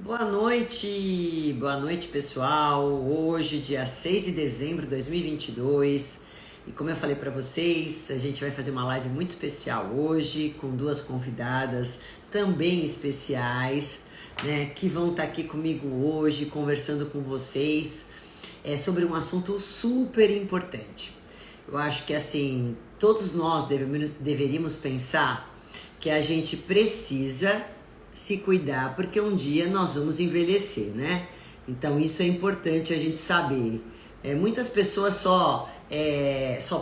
Boa noite pessoal. Hoje, dia 6 de dezembro de 2022, e como eu falei para vocês, a gente vai fazer uma live muito especial hoje, com duas convidadas também especiais, né, que vão estar aqui comigo hoje, conversando com vocês sobre um assunto super importante. Eu acho que assim, todos nós deveríamos pensar que a gente precisa se cuidar, porque um dia nós vamos envelhecer, né? Então isso é importante a gente saber. Muitas pessoas só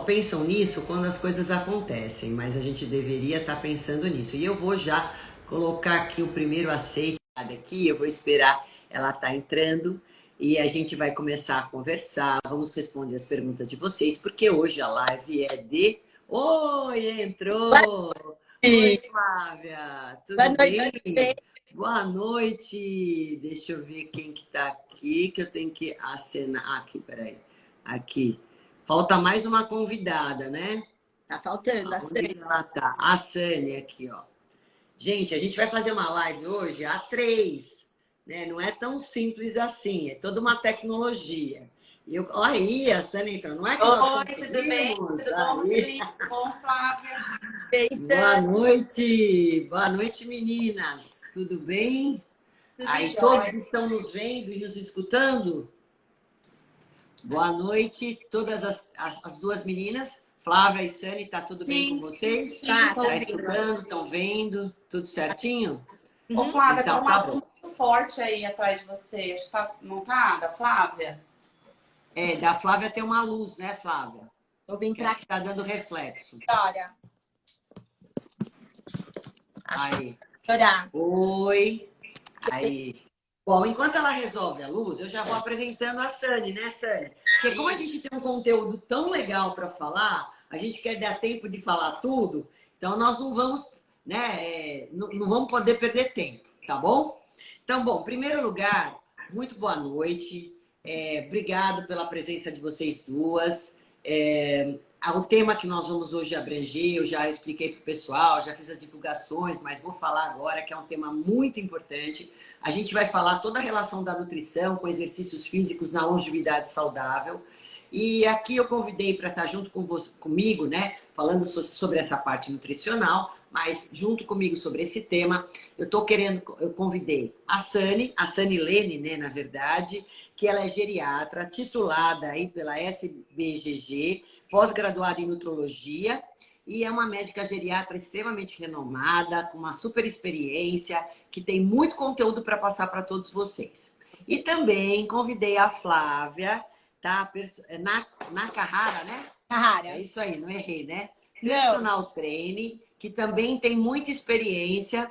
pensam nisso quando as coisas acontecem, mas a gente deveria estar pensando nisso. E eu vou já colocar aqui o primeiro aceite aqui, eu vou esperar ela estar entrando e a gente vai começar a conversar, vamos responder as perguntas de vocês, porque hoje a live é de... Oi, entrou! Oi, Flávia, Boa tudo noite. bem? Boa noite. Deixa eu ver quem que tá aqui, que eu tenho que acenar. Aqui, peraí. Aqui. Falta mais uma convidada, né? Tá faltando a Onde Sânia. que ela tá? A Sânia aqui, ó. Gente, a gente vai fazer uma live hoje a três, né? Não é tão simples assim, é toda uma tecnologia. Aí, a Sânia entrou. Não é que nós Oi, tudo bem? conseguimos? Tudo bom, Aí. Rodrigo? Bom, Flávia? Boa noite, meninas. Tudo bem? Tudo Aí todos jóia? estão nos vendo e nos escutando? Boa noite, todas as duas meninas, Flávia e Sani, tá tudo bem com Sim, vocês? sim, tô Tá ouvindo. escutando, estão vendo? Tudo certinho? Ô, Flávia, tá Então, uma tá luz bom. muito forte aí atrás de você. Acho que tá, não tá, da Flávia? Da Flávia tem uma luz, né, Flávia? Eu vim Que pra acho que tá dando reflexo. Olha. Acho que Aí. vai melhorar. Oi. Aí. Bom, enquanto ela resolve a luz, eu já vou apresentando a Sani, né, Sani? Porque como a gente tem um conteúdo tão legal para falar, a gente quer dar tempo de falar tudo, então nós não vamos, né, não vamos poder perder tempo, tá bom? Então, bom, em primeiro lugar, muito boa noite. Obrigado pela presença de vocês duas. O tema que nós vamos hoje abranger, eu já expliquei para o pessoal, já fiz as divulgações, mas vou falar agora que é um tema muito importante. A gente vai falar toda a relação da nutrição com exercícios físicos na longevidade saudável. E aqui eu convidei para estar junto com comigo, né? Falando sobre essa parte nutricional, mas junto comigo sobre esse tema, eu convidei a Sani Lene, né, na verdade, que ela é geriatra, titulada aí pela SBGG, pós-graduada em nutrologia, e é uma médica geriatra extremamente renomada, com uma super experiência, que tem muito conteúdo para passar para todos vocês. E também convidei a Flávia, tá? Nakahara, né? É Cara, isso aí, não errei, né? não. Personal trainer, que também tem muita experiência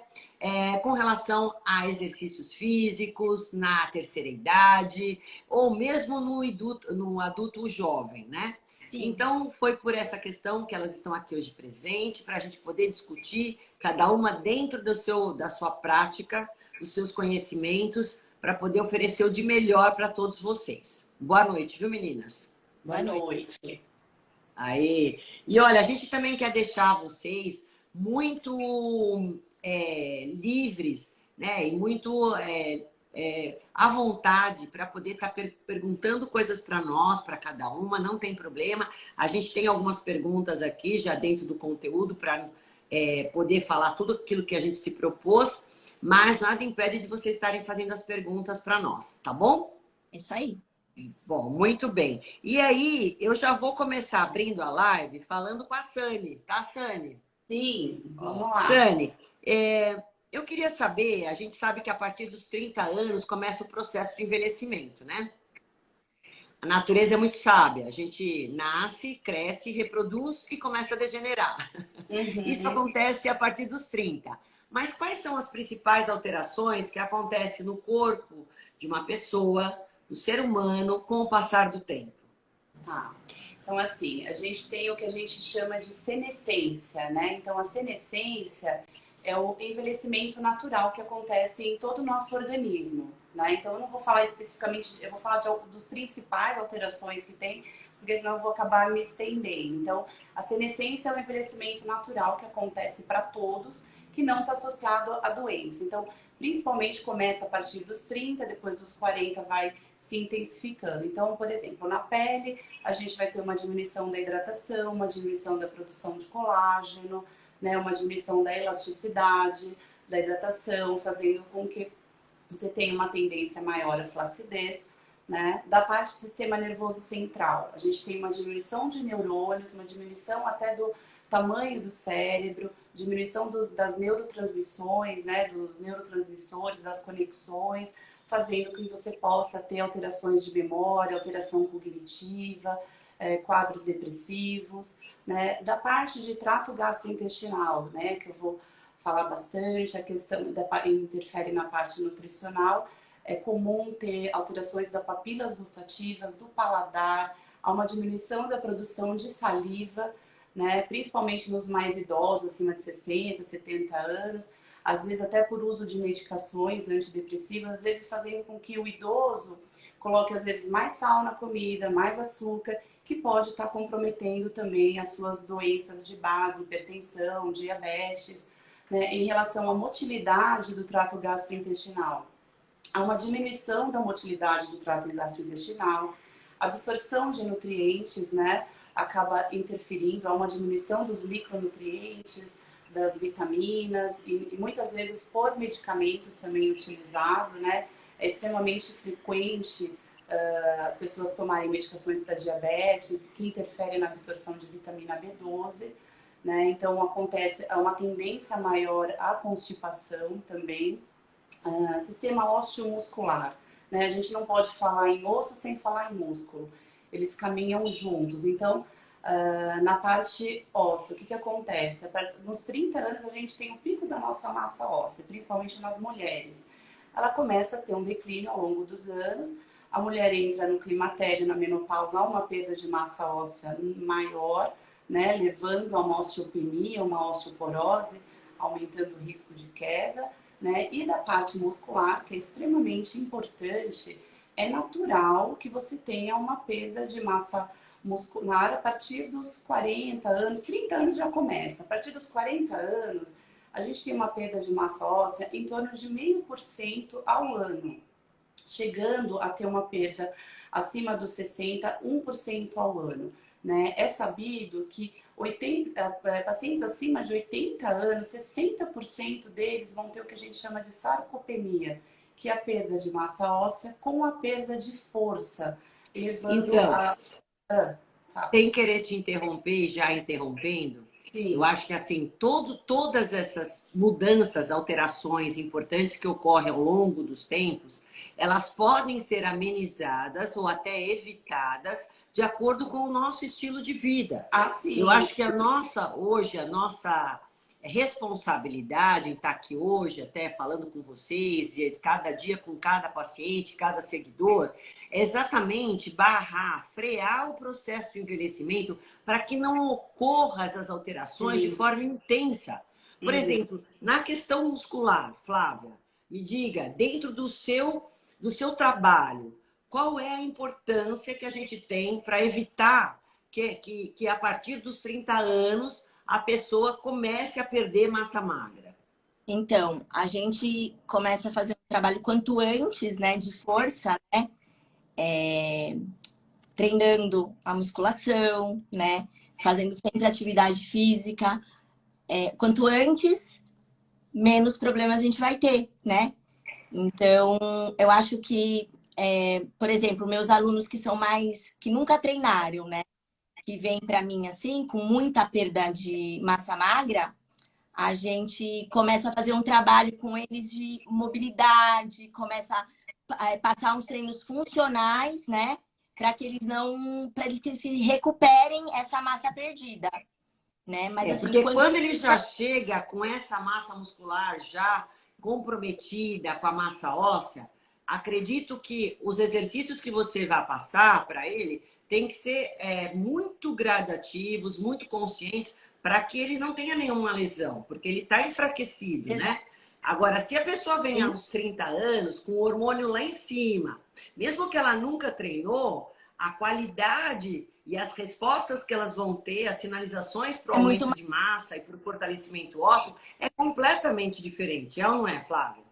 com relação a exercícios físicos na terceira idade, ou mesmo no adulto jovem, né? Sim. Então, foi por essa questão que elas estão aqui hoje presentes, para a gente poder discutir, cada uma dentro da sua prática, dos seus conhecimentos, para poder oferecer o de melhor para todos vocês. Boa noite, viu, meninas? Boa noite. Aí. E olha, a gente também quer deixar vocês muito livres, né? E muito à vontade para poder estar perguntando coisas para nós, para cada uma, não tem problema. A gente tem algumas perguntas aqui já dentro do conteúdo para poder falar tudo aquilo que a gente se propôs, mas nada impede de vocês estarem fazendo as perguntas para nós, tá bom? Isso aí. Bom, muito bem. E aí, eu já vou começar abrindo a live falando com a Sani, tá, Sani? Sim, vamos lá. Sani, eu queria saber, a gente sabe que a partir dos 30 anos começa o processo de envelhecimento, né? A natureza é muito sábia. A gente nasce, cresce, reproduz e começa a degenerar. Isso Uhum. acontece a partir dos 30. Mas quais são as principais alterações que acontecem no corpo de uma pessoa, do ser humano, com o passar do tempo? Tá. Então, assim, a gente tem o que a gente chama de senescência, né? Então, a senescência é o envelhecimento natural que acontece em todo o nosso organismo, né? Então, eu não vou falar especificamente, eu vou falar dos principais alterações que tem, porque senão eu vou acabar me estendendo. Então, a senescência é um envelhecimento natural que acontece para todos, que não está associado à doença. Então, principalmente começa a partir dos 30, depois dos 40 vai se intensificando. Então, por exemplo, na pele, a gente vai ter uma diminuição da hidratação, uma diminuição da produção de colágeno, né, uma diminuição da elasticidade, da hidratação, fazendo com que você tenha uma tendência maior à flacidez, né? Da parte do sistema nervoso central, a gente tem uma diminuição de neurônios, uma diminuição até do tamanho do cérebro, diminuição das neurotransmissões, né? Dos neurotransmissores, das conexões, fazendo com que você possa ter alterações de memória, alteração cognitiva, quadros depressivos, né? Da parte de trato gastrointestinal, né? Que eu vou falar bastante, a questão interfere na parte nutricional. É comum ter alterações das papilas gustativas, do paladar, há uma diminuição da produção de saliva, né? Principalmente nos mais idosos, acima de 60, 70 anos, às vezes até por uso de medicações antidepressivas, às vezes fazendo com que o idoso coloque às vezes mais sal na comida, mais açúcar, que pode estar comprometendo também as suas doenças de base, hipertensão, diabetes, né? Em relação à motilidade do trato gastrointestinal. Há uma diminuição da motilidade do trato gastrointestinal, absorção de nutrientes, né, acaba interferindo, há uma diminuição dos micronutrientes, das vitaminas e muitas vezes por medicamentos também utilizado, né, é extremamente frequente as pessoas tomarem medicações para diabetes que interferem na absorção de vitamina B12, né, então acontece uma tendência maior à constipação também. Sistema osteomuscular, né? A gente não pode falar em osso sem falar em músculo. Eles caminham juntos. Então, na parte óssea, o que acontece? Nos 30 anos, a gente tem o pico da nossa massa óssea, principalmente nas mulheres. Ela começa a ter um declínio ao longo dos anos. A mulher entra no climatério, na menopausa, há uma perda de massa óssea maior, né? Levando a uma osteopenia, uma osteoporose, aumentando o risco de queda. Né? E da parte muscular, que é extremamente importante, é natural que você tenha uma perda de massa muscular a partir dos 40 anos, 30 anos já começa. A partir dos 40 anos, a gente tem uma perda de massa óssea em torno de 0,5% ao ano, chegando a ter uma perda acima dos 60, 1% ao ano. Né? É sabido que pacientes acima de 80 anos, 60% deles vão ter o que a gente chama de sarcopenia, que é a perda de massa óssea com a perda de força, levando sem querer te interromper, já interrompendo, Sim. Eu acho que assim, todas essas mudanças, alterações importantes que ocorrem ao longo dos tempos, elas podem ser amenizadas ou até evitadas de acordo com o nosso estilo de vida. Sim. Eu acho que a nossa responsabilidade em estar aqui hoje, até falando com vocês, e cada dia com cada paciente, cada seguidor, é exatamente barrar, frear o processo de envelhecimento para que não ocorram essas alterações de forma intensa. Por exemplo, na questão muscular, Flávia, me diga, dentro do seu trabalho, qual é a importância que a gente tem para evitar que a partir dos 30 anos a pessoa comece a perder massa magra? Então, a gente começa a fazer um trabalho quanto antes, né, de força, né? Treinando a musculação, né? Fazendo sempre atividade física. Quanto antes, menos problemas a gente vai ter, né? Então, eu acho que, por exemplo, meus alunos que nunca treinaram, né? Que vêm para mim assim, com muita perda de massa magra, a gente começa a fazer um trabalho com eles de mobilidade, começa a passar uns treinos funcionais, né? Para que eles recuperem essa massa perdida, né? Mas assim, porque quando ele já chega com essa massa muscular já comprometida com a massa óssea, acredito que os exercícios que você vai passar para ele tem que ser muito gradativos, muito conscientes, para que ele não tenha nenhuma lesão, porque ele está enfraquecido, exato, né? Agora, se a pessoa vem aos 30 anos com o hormônio lá em cima, mesmo que ela nunca treinou, a qualidade e as respostas que elas vão ter, as sinalizações para o aumento de massa e para o fortalecimento ósseo, é completamente diferente. É ou não é, Flávia?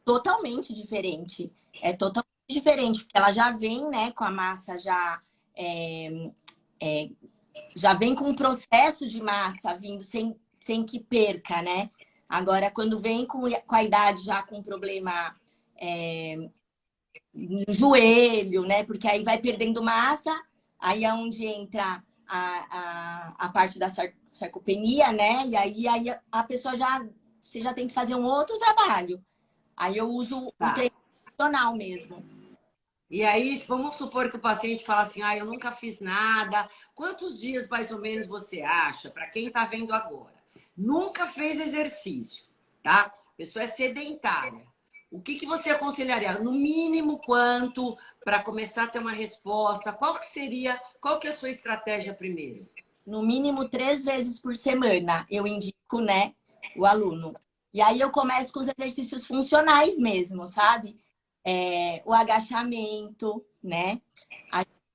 totalmente diferente. É totalmente diferente, porque ela já vem, né, com a massa já vem com um processo de massa vindo sem que perca, né? Agora, quando vem com a idade já com problema no joelho, né? Porque aí vai perdendo massa, aí é onde entra a parte da sarcopenia, né? E aí a pessoa você já tem que fazer um outro trabalho. Aí eu uso o Tá. treino funcional mesmo. E aí, vamos supor que o paciente fala assim, eu nunca fiz nada. Quantos dias, mais ou menos, você acha, para quem está vendo agora, nunca fez exercício, tá? A pessoa é sedentária. O que você aconselharia? No mínimo, quanto para começar a ter uma resposta? Qual que é a sua estratégia primeiro? No mínimo 3 vezes por semana, eu indico, né, o aluno. E aí eu começo com os exercícios funcionais mesmo, sabe? O agachamento, né?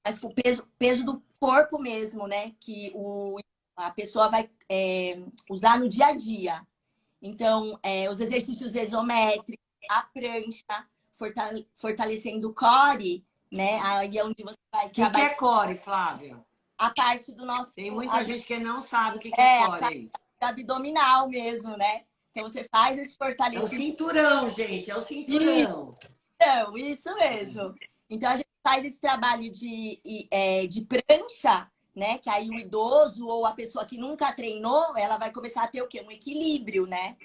Mas com o peso do corpo mesmo, né? Que a pessoa vai usar no dia a dia. Então, os exercícios isométricos, a prancha, fortalecendo o core, né? Aí é onde você vai O que trabalhar é core, Flávia? a parte do nosso Tem muita gente que não sabe o que é a core parte aí. abdominal mesmo, né? Então você faz esse É o fortalecimento. cinturão, gente, é o cinturão. Então, isso mesmo. Então a gente faz esse trabalho de prancha, né? Que aí o idoso ou a pessoa que nunca treinou, ela vai começar a ter o quê? Um equilíbrio, né?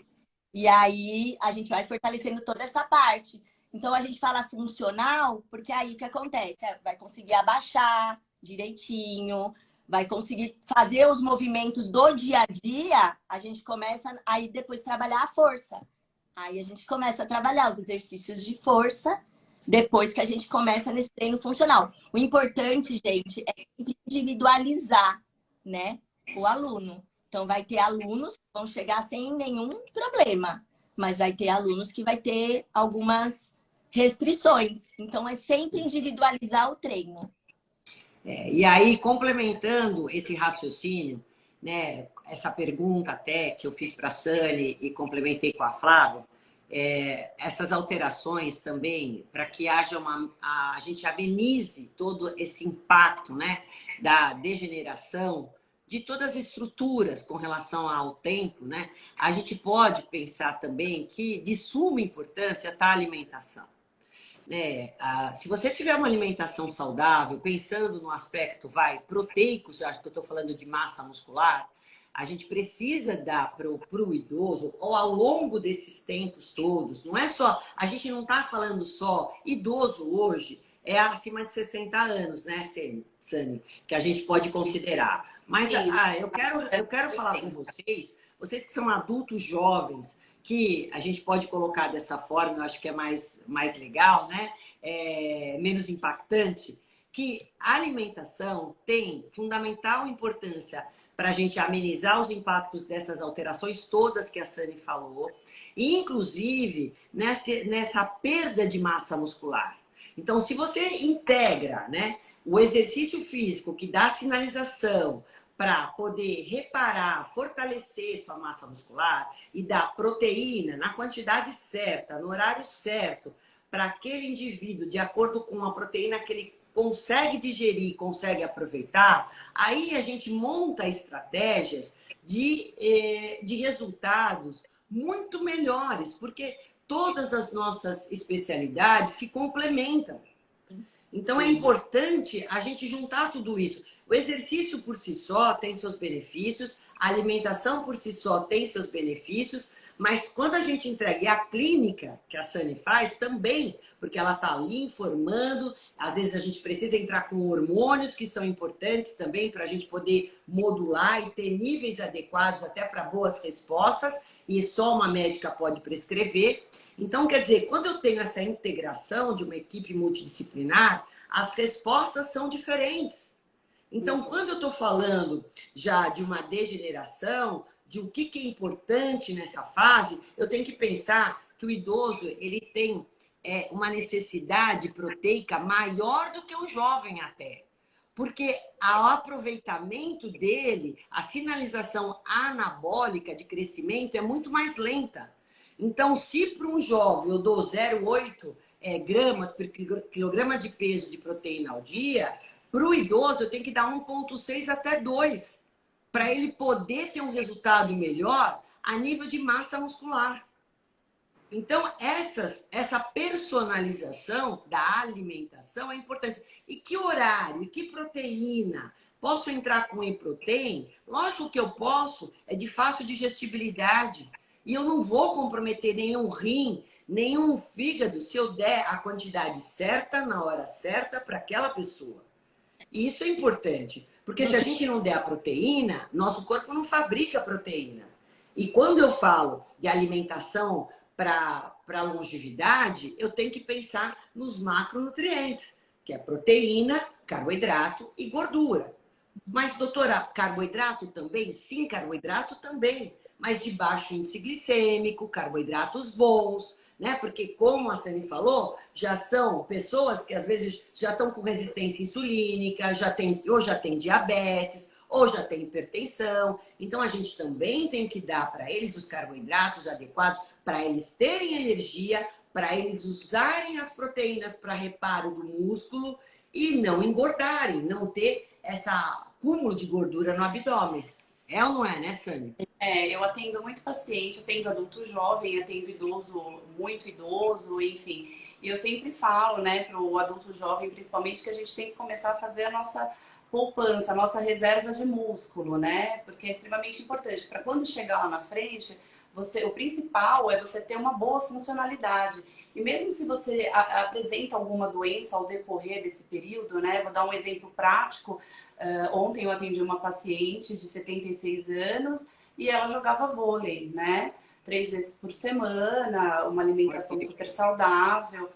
E aí a gente vai fortalecendo toda essa parte. Então a gente fala funcional, porque aí o que acontece? Vai conseguir abaixar direitinho, vai conseguir fazer os movimentos do dia a dia, a gente começa aí depois trabalhar a força. Aí a gente começa a trabalhar os exercícios de força depois que a gente começa nesse treino funcional. O importante, gente, é individualizar, né, o aluno. Então, vai ter alunos que vão chegar sem nenhum problema, mas vai ter alunos que vai ter algumas restrições. Então, é sempre individualizar o treino. E aí, complementando esse raciocínio, né, essa pergunta até que eu fiz para a Sani e complementei com a Flávia, essas alterações também, para que haja a gente amenize todo esse impacto, né, da degeneração de todas as estruturas com relação ao tempo, né, a gente pode pensar também que de suma importância está a alimentação. Se você tiver uma alimentação saudável, pensando no aspecto, proteico, já que eu estou falando de massa muscular, a gente precisa dar para o idoso, ou ao longo desses tempos todos, não é só, a gente não está falando só, idoso hoje é acima de 60 anos, né, Sani? Que a gente pode considerar. Mas eu quero falar com vocês que são adultos jovens, que a gente pode colocar dessa forma, eu acho que é mais legal, né? Menos impactante, que a alimentação tem fundamental importância para a gente amenizar os impactos dessas alterações todas que a Sani falou, e inclusive nessa perda de massa muscular. Então, se você integra, né, o exercício físico que dá sinalização para poder reparar, fortalecer sua massa muscular e dar proteína na quantidade certa, no horário certo, para aquele indivíduo, de acordo com a proteína que ele consegue digerir, consegue aproveitar, aí a gente monta estratégias de resultados muito melhores, porque todas as nossas especialidades se complementam. Então é importante a gente juntar tudo isso. O exercício por si só tem seus benefícios, a alimentação por si só tem seus benefícios, mas quando a gente entrega, e a clínica que a Sani faz também, porque ela está ali informando, às vezes a gente precisa entrar com hormônios que são importantes também para a gente poder modular e ter níveis adequados até para boas respostas, e só uma médica pode prescrever. Então, quer dizer, quando eu tenho essa integração de uma equipe multidisciplinar, as respostas são diferentes. Então, quando eu estou falando já de uma degeneração, de o que é importante nessa fase, eu tenho que pensar que o idoso ele tem uma necessidade proteica maior do que o jovem até. Porque o aproveitamento dele, a sinalização anabólica de crescimento é muito mais lenta. Então, se para um jovem eu dou 0,8 gramas por quilograma de peso de proteína ao dia, para o idoso eu tenho que dar 1,6 até 2, para ele poder ter um resultado melhor a nível de massa muscular. Então, essa personalização da alimentação é importante. E que horário, e que proteína? Posso entrar com whey protein? Lógico que eu posso, é de fácil digestibilidade. E eu não vou comprometer nenhum rim, nenhum fígado, se eu der a quantidade certa, na hora certa, para aquela pessoa. E isso é importante, porque se a gente não der a proteína, nosso corpo não fabrica proteína. E quando eu falo de alimentação para longevidade, eu tenho que pensar nos macronutrientes, que é proteína, carboidrato e gordura. Mas, doutora, carboidrato também? Sim, carboidrato também. Mas de baixo índice glicêmico, carboidratos bons, né? Porque, como a Sani falou, já são pessoas que às vezes já estão com resistência insulínica, ou já tem diabetes, ou já tem hipertensão. Então, a gente também tem que dar para eles os carboidratos adequados para eles terem energia, para eles usarem as proteínas para reparo do músculo e não engordarem, não ter essa acúmulo de gordura no abdômen. É ou não é, né, Sani? Eu atendo muito paciente, atendo adulto jovem, atendo idoso, muito idoso, enfim. E eu sempre falo, né, para o adulto jovem, principalmente, que a gente tem que começar a fazer a nossa poupança, a nossa reserva de músculo, né? Porque é extremamente importante. Para quando chegar lá na frente, o principal é você ter uma boa funcionalidade. E mesmo se você apresenta alguma doença ao decorrer desse período, né? Vou dar um exemplo prático. Ontem eu atendi uma paciente de 76 anos e ela jogava vôlei, né? 3 vezes por semana, uma alimentação super saudável.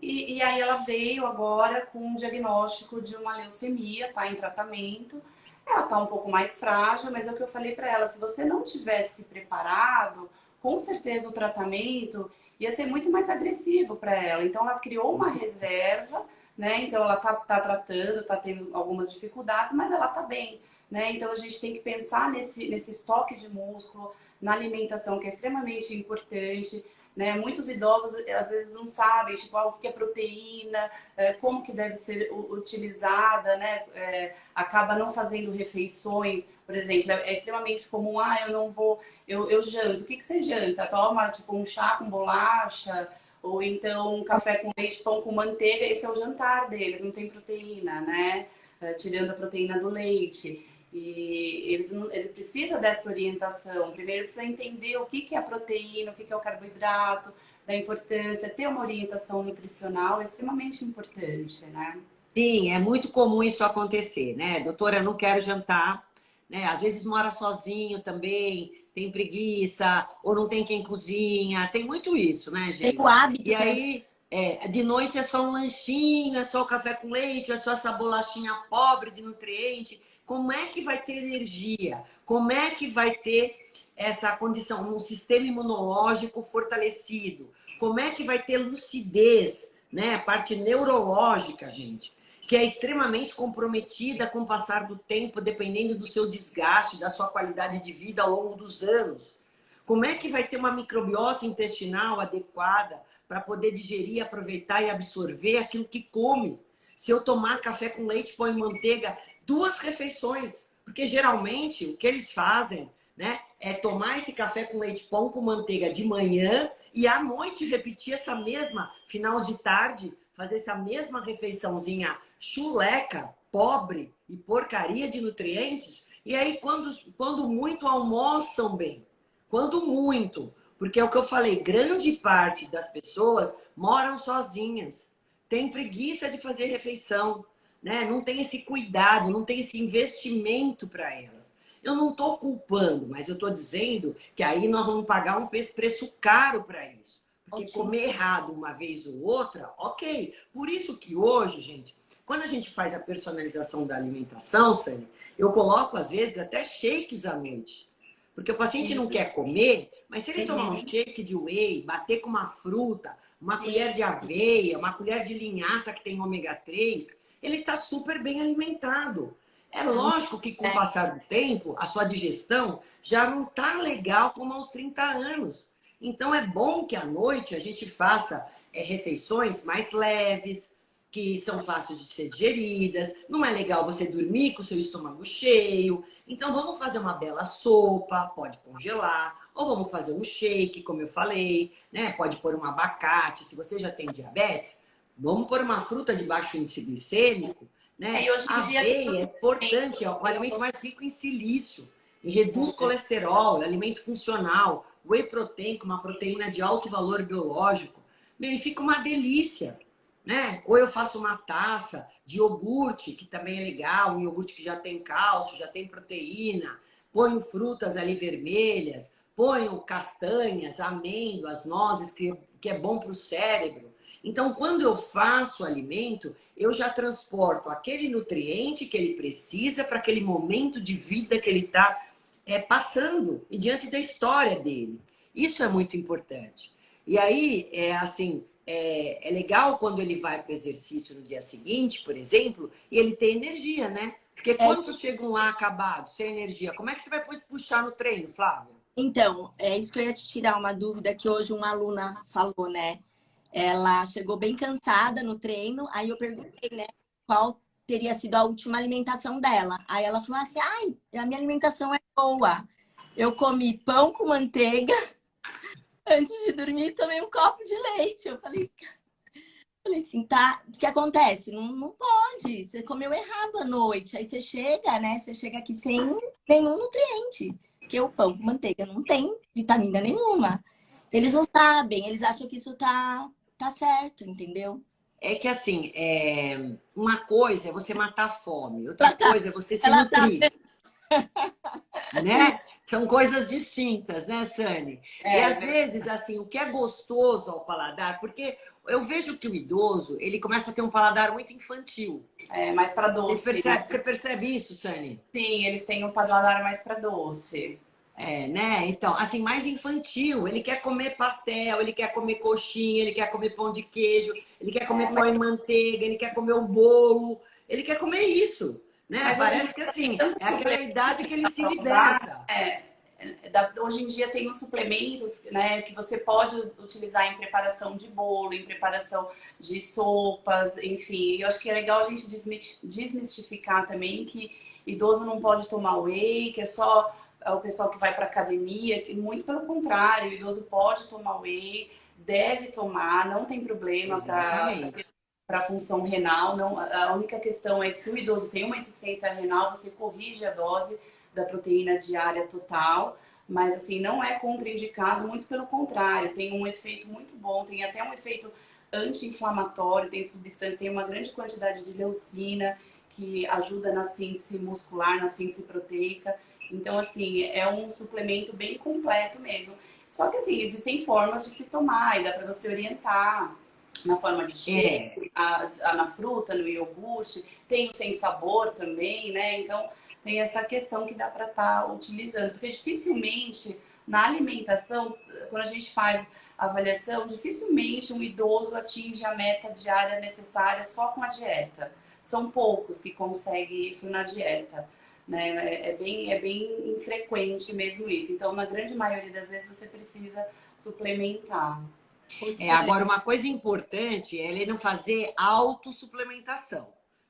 E aí ela veio agora com um diagnóstico de uma leucemia, tá em tratamento. Ela tá um pouco mais frágil, mas é o que eu falei para ela, se você não tivesse preparado, com certeza o tratamento ia ser muito mais agressivo para ela. Então ela criou uma reserva, né? Então ela tá tratando, tá tendo algumas dificuldades, mas ela tá bem, né? Então a gente tem que pensar nesse estoque de músculo, na alimentação, que é extremamente importante. Né? Muitos idosos às vezes não sabem tipo, o que é proteína, como que deve ser utilizada, né? Acaba não fazendo refeições, por exemplo, é extremamente comum, eu não vou, eu janto. O que você janta? Toma tipo um chá com bolacha, ou então um café com leite, pão com manteiga, esse é o jantar deles, não tem proteína, né? Tirando a proteína do leite. E ele precisa dessa orientação. Primeiro precisa entender o que é a proteína, o que é o carboidrato, da importância. Ter uma orientação nutricional é extremamente importante, né? Sim, é muito comum isso acontecer, né? Doutora, eu não quero jantar, né? Às vezes mora sozinho também, tem preguiça, ou não tem quem cozinha. Tem muito isso, né, gente? Tem o hábito. E aí, de noite é só um lanchinho, é só o café com leite, é só essa bolachinha pobre de nutriente. Como é que vai ter energia? Como é que vai ter essa condição, um sistema imunológico fortalecido? Como é que vai ter lucidez, né? A parte neurológica, gente, que é extremamente comprometida com o passar do tempo, dependendo do seu desgaste, da sua qualidade de vida ao longo dos anos. Como é que vai ter uma microbiota intestinal adequada para poder digerir, aproveitar e absorver aquilo que come? Se eu tomar café com leite, põe manteiga, 2 refeições. Porque geralmente o que eles fazem, né, é tomar esse café com leite, pão com manteiga de manhã e à noite repetir essa mesma, final de tarde, fazer essa mesma refeiçãozinha chuleca, pobre e porcaria de nutrientes. E aí, quando muito, almoçam bem. Quando muito. Porque é o que eu falei, grande parte das pessoas moram sozinhas. Tem preguiça de fazer refeição, né? Não tem esse cuidado, não tem esse investimento para elas. Eu não estou culpando, mas eu estou dizendo que aí nós vamos pagar um preço caro para isso. Porque comer errado uma vez ou outra, ok. Por isso que hoje, gente, quando a gente faz a personalização da alimentação, Sani, eu coloco às vezes até shakes à noite. Porque o paciente não quer comer, mas se ele tomar um shake de whey, bater com uma fruta, uma colher de aveia, uma colher de linhaça que tem ômega 3, ele está super bem alimentado. É lógico que com o passar do tempo, a sua digestão já não está legal como aos 30 anos. Então é bom que à noite a gente faça refeições mais leves, que são fáceis de ser digeridas. Não é legal você dormir com o seu estômago cheio. Então vamos fazer uma bela sopa, pode congelar, ou vamos fazer um shake, como eu falei, né? Pode pôr um abacate, se você já tem diabetes, vamos pôr uma fruta de baixo índice glicêmico, né? E hoje em dia tem Aveia é importante, ó, o alimento mais rico em silício, e reduz colesterol, é alimento funcional, whey protein, uma proteína de alto valor biológico. Meu, e fica uma delícia, né? Ou eu faço uma taça de iogurte, que também é legal, um iogurte que já tem cálcio, já tem proteína, ponho frutas ali vermelhas, ponho castanhas, amêndoas, nozes, que é bom para o cérebro. Então, quando eu faço o alimento, eu já transporto aquele nutriente que ele precisa para aquele momento de vida que ele está passando e diante da história dele. Isso é muito importante. E aí, é legal quando ele vai para o exercício no dia seguinte, por exemplo, e ele tem energia, né? Porque quantos chegam lá acabados, sem energia? Como é que você vai puxar no treino, Flávia? Então, é isso que eu ia te tirar uma dúvida que hoje uma aluna falou, né? Ela chegou bem cansada no treino, aí eu perguntei, né, qual teria sido a última alimentação dela. Aí ela falou assim, ai, a minha alimentação é boa. Eu comi pão com manteiga, antes de dormir tomei um copo de leite. Eu falei assim, tá, o que acontece? Não pode, você comeu errado à noite. Aí você chega, né, você chega aqui sem nenhum nutriente. Porque o pão com manteiga não tem vitamina nenhuma. Eles não sabem, eles acham que isso tá certo, entendeu? É que assim, uma coisa é você matar a fome, outra coisa é você se nutrir. Né? São coisas distintas, né, Sani? E às vezes, assim, o que é gostoso ao paladar, porque eu vejo que o idoso, ele começa a ter um paladar muito infantil. É, mais para doce. Você percebe isso, Sani? Sim, eles têm um paladar mais para doce. Né? Então, assim, mais infantil. Ele quer comer pastel, ele quer comer coxinha, ele quer comer pão de queijo, ele quer comer pão em manteiga, ele quer comer um bolo, ele quer comer isso, né? Mas parece que assim, é aquela idade que ele se liberta. Hoje em dia tem os suplementos, né, que você pode utilizar em preparação de bolo, em preparação de sopas, enfim. Eu acho que é legal a gente desmistificar também que idoso não pode tomar whey, que é só o pessoal que vai para academia. Muito pelo contrário, o idoso pode tomar whey, deve tomar, não tem problema para a função renal. Não, a única questão é que se o idoso tem uma insuficiência renal, você corrige a dose da proteína diária total, mas assim, não é contraindicado, muito pelo contrário, tem um efeito muito bom, tem até um efeito anti-inflamatório, tem substância, tem uma grande quantidade de leucina que ajuda na síntese muscular, na síntese proteica. Então, assim, é um suplemento bem completo mesmo. Só que, assim, existem formas de se tomar e dá para você orientar na forma de shake, na fruta, no iogurte. Tem o sem sabor também, né? Então, tem essa questão que dá para estar utilizando. Porque dificilmente, na alimentação, quando a gente faz a avaliação, dificilmente um idoso atinge a meta diária necessária só com a dieta. São poucos que conseguem isso na dieta. Né? É bem infrequente mesmo isso. Então, na grande maioria das vezes, você precisa suplementar. Agora, uma coisa importante é ele não fazer autossuplementação,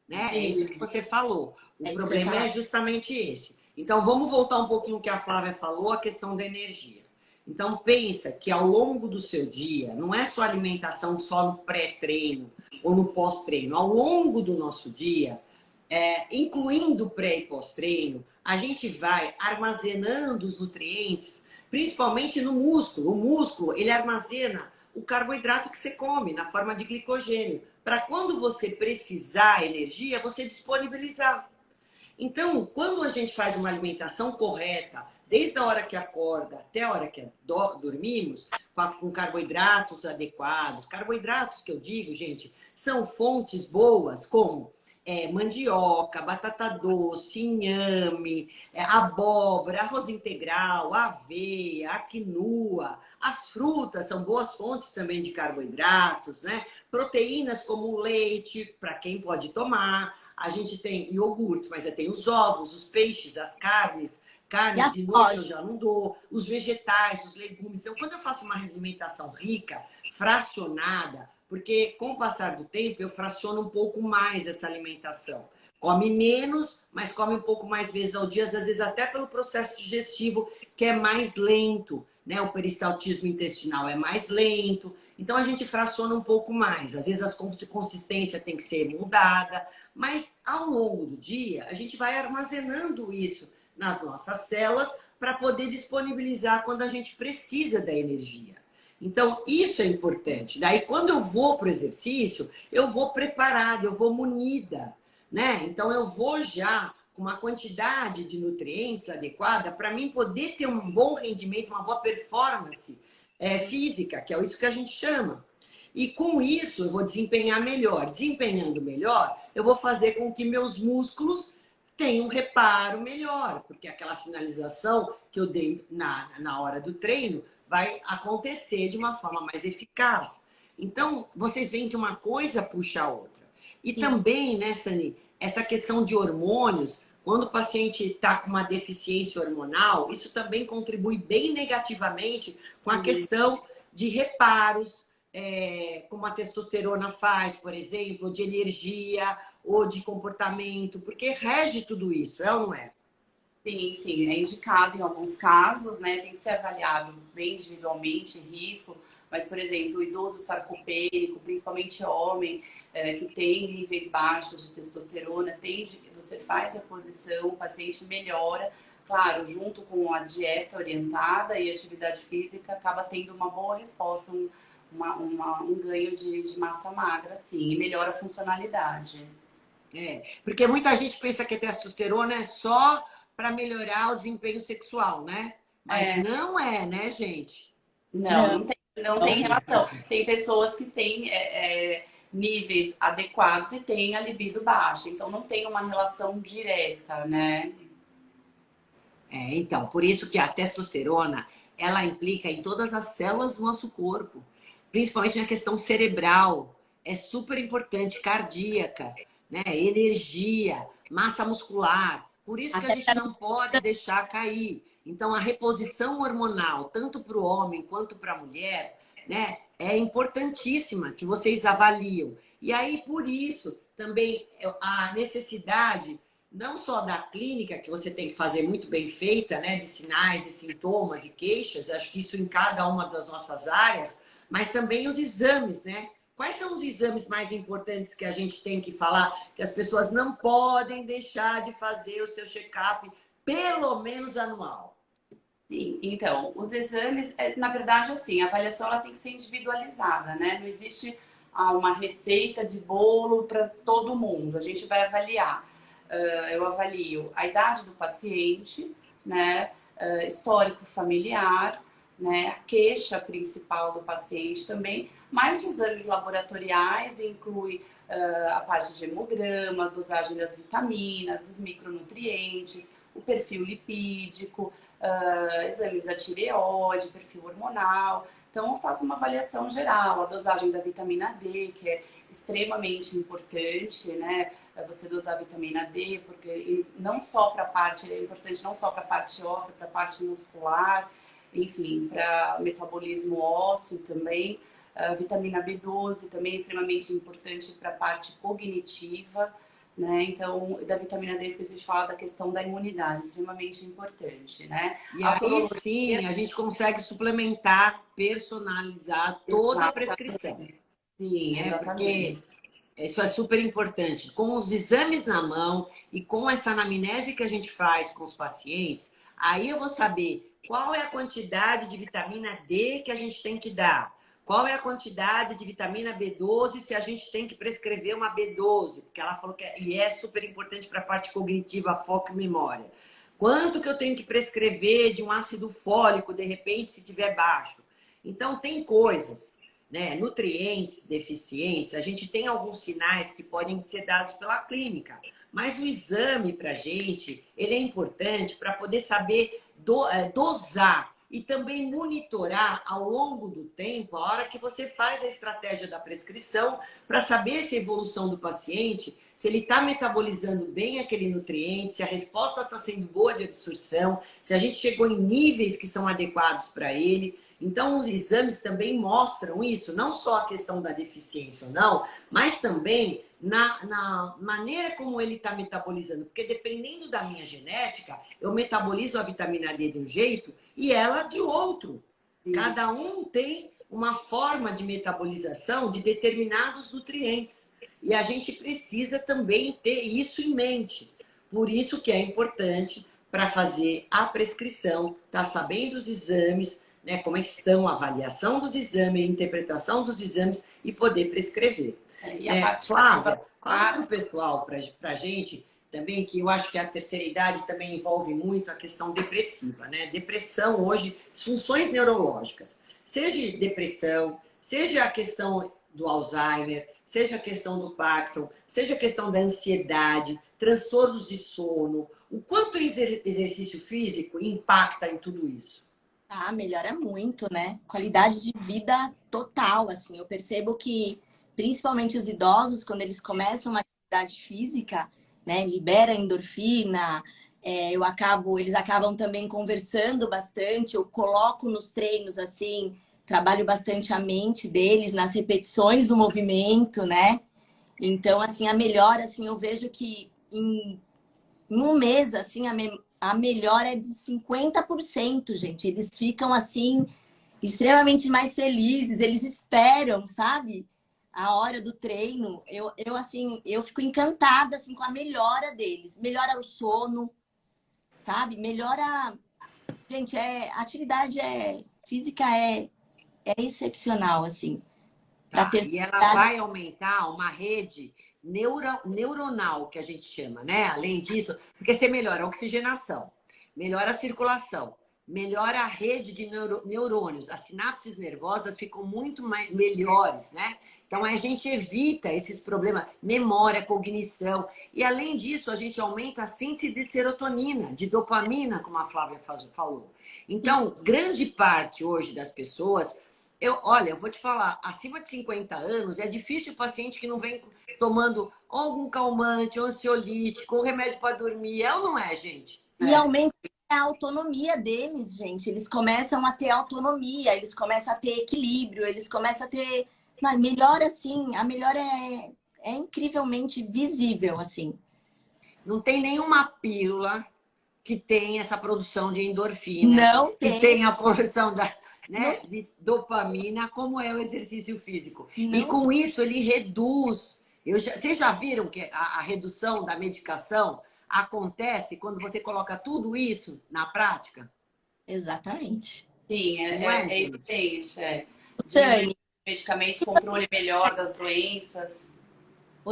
né? É isso que você falou. O problema é justamente esse. Então, vamos voltar um pouquinho no que a Flávia falou, a questão da energia. Então, pensa que ao longo do seu dia, não é só alimentação só no pré-treino ou no pós-treino. Ao longo do nosso dia, incluindo pré e pós-treino, a gente vai armazenando os nutrientes, principalmente no músculo. O músculo, ele armazena o carboidrato que você come na forma de glicogênio, para quando você precisar energia, você disponibilizar. Então, quando a gente faz uma alimentação correta, desde a hora que acorda até a hora que dormimos, com carboidratos adequados, carboidratos que eu digo, gente, são fontes boas como mandioca, batata doce, inhame, abóbora, arroz integral, aveia, a quinoa. As frutas são boas fontes também de carboidratos, né? Proteínas como o leite, para quem pode tomar. A gente tem iogurtes, mas tem os ovos, os peixes, as carnes, E Carnes a de noite eu soja? já não dou. Os vegetais, os legumes. Então, quando eu faço uma alimentação rica, fracionada, porque com o passar do tempo eu fraciono um pouco mais essa alimentação. Come menos, mas come um pouco mais vezes ao dia, às vezes até pelo processo digestivo, que é mais lento, né? O peristaltismo intestinal é mais lento. Então a gente fraciona um pouco mais. Às vezes a consistência tem que ser mudada, mas ao longo do dia a gente vai armazenando isso nas nossas células para poder disponibilizar quando a gente precisa da energia. Então, isso é importante. Daí, quando eu vou para o exercício, eu vou preparada, eu vou munida, né? Então, eu vou já com uma quantidade de nutrientes adequada para mim poder ter um bom rendimento, uma boa performance física, que é isso que a gente chama. E com isso, eu vou desempenhar melhor. Desempenhando melhor, eu vou fazer com que meus músculos tenham um reparo melhor, porque aquela sinalização que eu dei na hora do treino vai acontecer de uma forma mais eficaz. Então, vocês veem que uma coisa puxa a outra. E Sim. também, né, Sani, essa questão de hormônios, quando o paciente está com uma deficiência hormonal, isso também contribui bem negativamente com a questão de reparos, como a testosterona faz, por exemplo, de energia ou de comportamento, porque rege tudo isso, é ou não é? Sim, sim, é indicado em alguns casos, né? Tem que ser avaliado bem individualmente, risco, mas, por exemplo, o idoso sarcopênico, principalmente homem, que tem níveis baixos de testosterona, você faz a posição, o paciente melhora, claro, junto com a dieta orientada e atividade física, acaba tendo uma boa resposta, um ganho de massa magra, sim, e melhora a funcionalidade. Porque muita gente pensa que a testosterona é só para melhorar o desempenho sexual, né? Mas É, não é, né, gente? não, Não, não tem relação. Tem pessoas que têm níveis adequados e têm a libido baixa, então não tem uma relação direta, né? Então, por isso que a testosterona, ela implica em todas as células do nosso corpo, principalmente na questão cerebral. É super importante, cardíaca, né? Energia, massa muscular. Por isso que a até gente não pode deixar cair. Então, a reposição hormonal, tanto para o homem quanto para a mulher, né, é importantíssima que vocês avaliam. E aí, por isso, também a necessidade não só da clínica, que você tem que fazer muito bem feita, né, de sinais e sintomas e queixas, acho que isso em cada uma das nossas áreas, mas também os exames, né? Quais são os exames mais importantes que a gente tem que falar, que as pessoas não podem deixar de fazer o seu check-up, pelo menos anual? Sim, então, os exames, na verdade, assim, a avaliação ela tem que ser individualizada, né? Não existe uma receita de bolo para todo mundo. A gente vai avaliar. Eu avalio a idade do paciente, né? Histórico familiar, né? A queixa principal do paciente também. Mais de exames laboratoriais inclui a parte de hemograma, dosagem das vitaminas, dos micronutrientes, o perfil lipídico, exames da tireoide, perfil hormonal. Então, eu faço uma avaliação geral, a dosagem da vitamina D, que é extremamente importante, né? Você dosar a vitamina D, porque não só para a parte, é importante não só para a parte óssea, para a parte muscular, enfim, para metabolismo ósseo também. A vitamina B12 também é extremamente importante para a parte cognitiva, né? Então, da vitamina D, esqueci de falar da questão da imunidade, extremamente importante, né? E A aí sorologia, sim, a gente consegue suplementar, personalizar toda a prescrição, sim, né? Porque exatamente. isso é super importante. Com os exames na mão e com essa anamnese que a gente faz com os pacientes, aí eu vou saber qual é a quantidade de vitamina D que a gente tem que dar. Qual é a quantidade de vitamina B12 se a gente tem que prescrever uma B12? Porque ela falou que é super importante para a parte cognitiva, foco e memória. Quanto que eu tenho que prescrever de um ácido fólico, de repente, se tiver baixo? Então, tem coisas, né, nutrientes deficientes, a gente tem alguns sinais que podem ser dados pela clínica, mas o exame para a gente, ele é importante para poder saber dosar e também monitorar ao longo do tempo, a hora que você faz a estratégia da prescrição, para saber se a evolução do paciente se ele está metabolizando bem aquele nutriente, se a resposta está sendo boa de absorção, se a gente chegou em níveis que são adequados para ele. Então, os exames também mostram isso, não só a questão da deficiência ou não, mas também na maneira como ele está metabolizando. Porque dependendo da minha genética, eu metabolizo a vitamina D de um jeito e ela de outro. Sim. Cada um tem uma forma de metabolização de determinados nutrientes. E a gente precisa também ter isso em mente. Por isso que é importante para fazer a prescrição, estar sabendo os exames, né, como é que estão a avaliação dos exames, a interpretação dos exames e poder prescrever. Flávia, fala para o pessoal, para a gente também, que eu acho que a terceira idade também envolve muito a questão depressiva, né? Depressão hoje, disfunções neurológicas. Seja depressão, seja a questão do Alzheimer, seja a questão do Parkinson, seja a questão da ansiedade, transtornos de sono. O quanto o exercício físico impacta em tudo isso? Ah, melhora muito, né? Qualidade de vida total, assim. Eu percebo que, principalmente os idosos, quando eles começam uma atividade física, né, libera endorfina, eles acabam também conversando bastante, eu coloco nos treinos, assim, trabalho bastante a mente deles, nas repetições do movimento, né? Então, assim, a melhora, assim, eu vejo que em um mês, assim, a melhora é de 50%, gente. Eles ficam, assim, extremamente mais felizes, eles esperam, sabe? A hora do treino. Assim, eu fico encantada, assim, com a melhora deles. Melhora o sono, sabe? Melhora... Gente, a atividade física é excepcional, assim. Tá, e ela vai aumentar uma rede neuronal, que a gente chama, né? Além disso, porque você melhora a oxigenação, melhora a circulação, melhora a rede de neurônios, as sinapses nervosas ficam muito melhores, né? Então a gente evita esses problemas, memória, cognição. E além disso, a gente aumenta a síntese de serotonina, de dopamina, como a Flávia falou. Então, grande parte hoje das pessoas... Olha, eu vou te falar, acima de 50 anos, é difícil o paciente que não vem tomando algum calmante, ou ansiolítico, ou remédio para dormir. É ou não é, gente? E aumenta a autonomia deles, gente. Eles começam a ter autonomia, eles começam a ter equilíbrio, eles começam a ter... Não, melhor, assim, a melhora é incrivelmente visível, assim. Não tem nenhuma pílula que tem essa produção de endorfina, não tem. que tem a produção de dopamina, como é o exercício físico. E com isso ele reduz. Vocês já viram que a redução da medicação acontece quando você coloca tudo isso na prática? Exatamente. Sim, é evidente. Sani, medicamentos, controle melhor das doenças.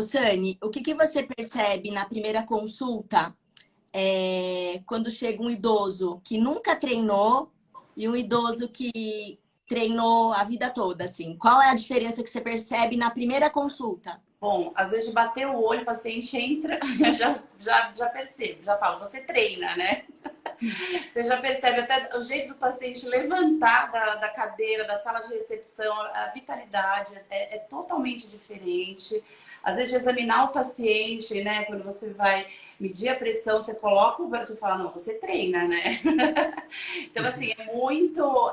Sani, o que você percebe na primeira consulta quando chega um idoso que nunca treinou e um idoso que treinou a vida toda, assim? Qual é a diferença que você percebe na primeira consulta? Bom, às vezes de bater o olho, o paciente entra, eu já percebo, já falo, você treina, né? Você já percebe até o jeito do paciente levantar da cadeira, da sala de recepção, a vitalidade é totalmente diferente. Às vezes de examinar o paciente, né? Quando você vai medir a pressão, você coloca o braço e fala, não, você treina, né? Então, assim,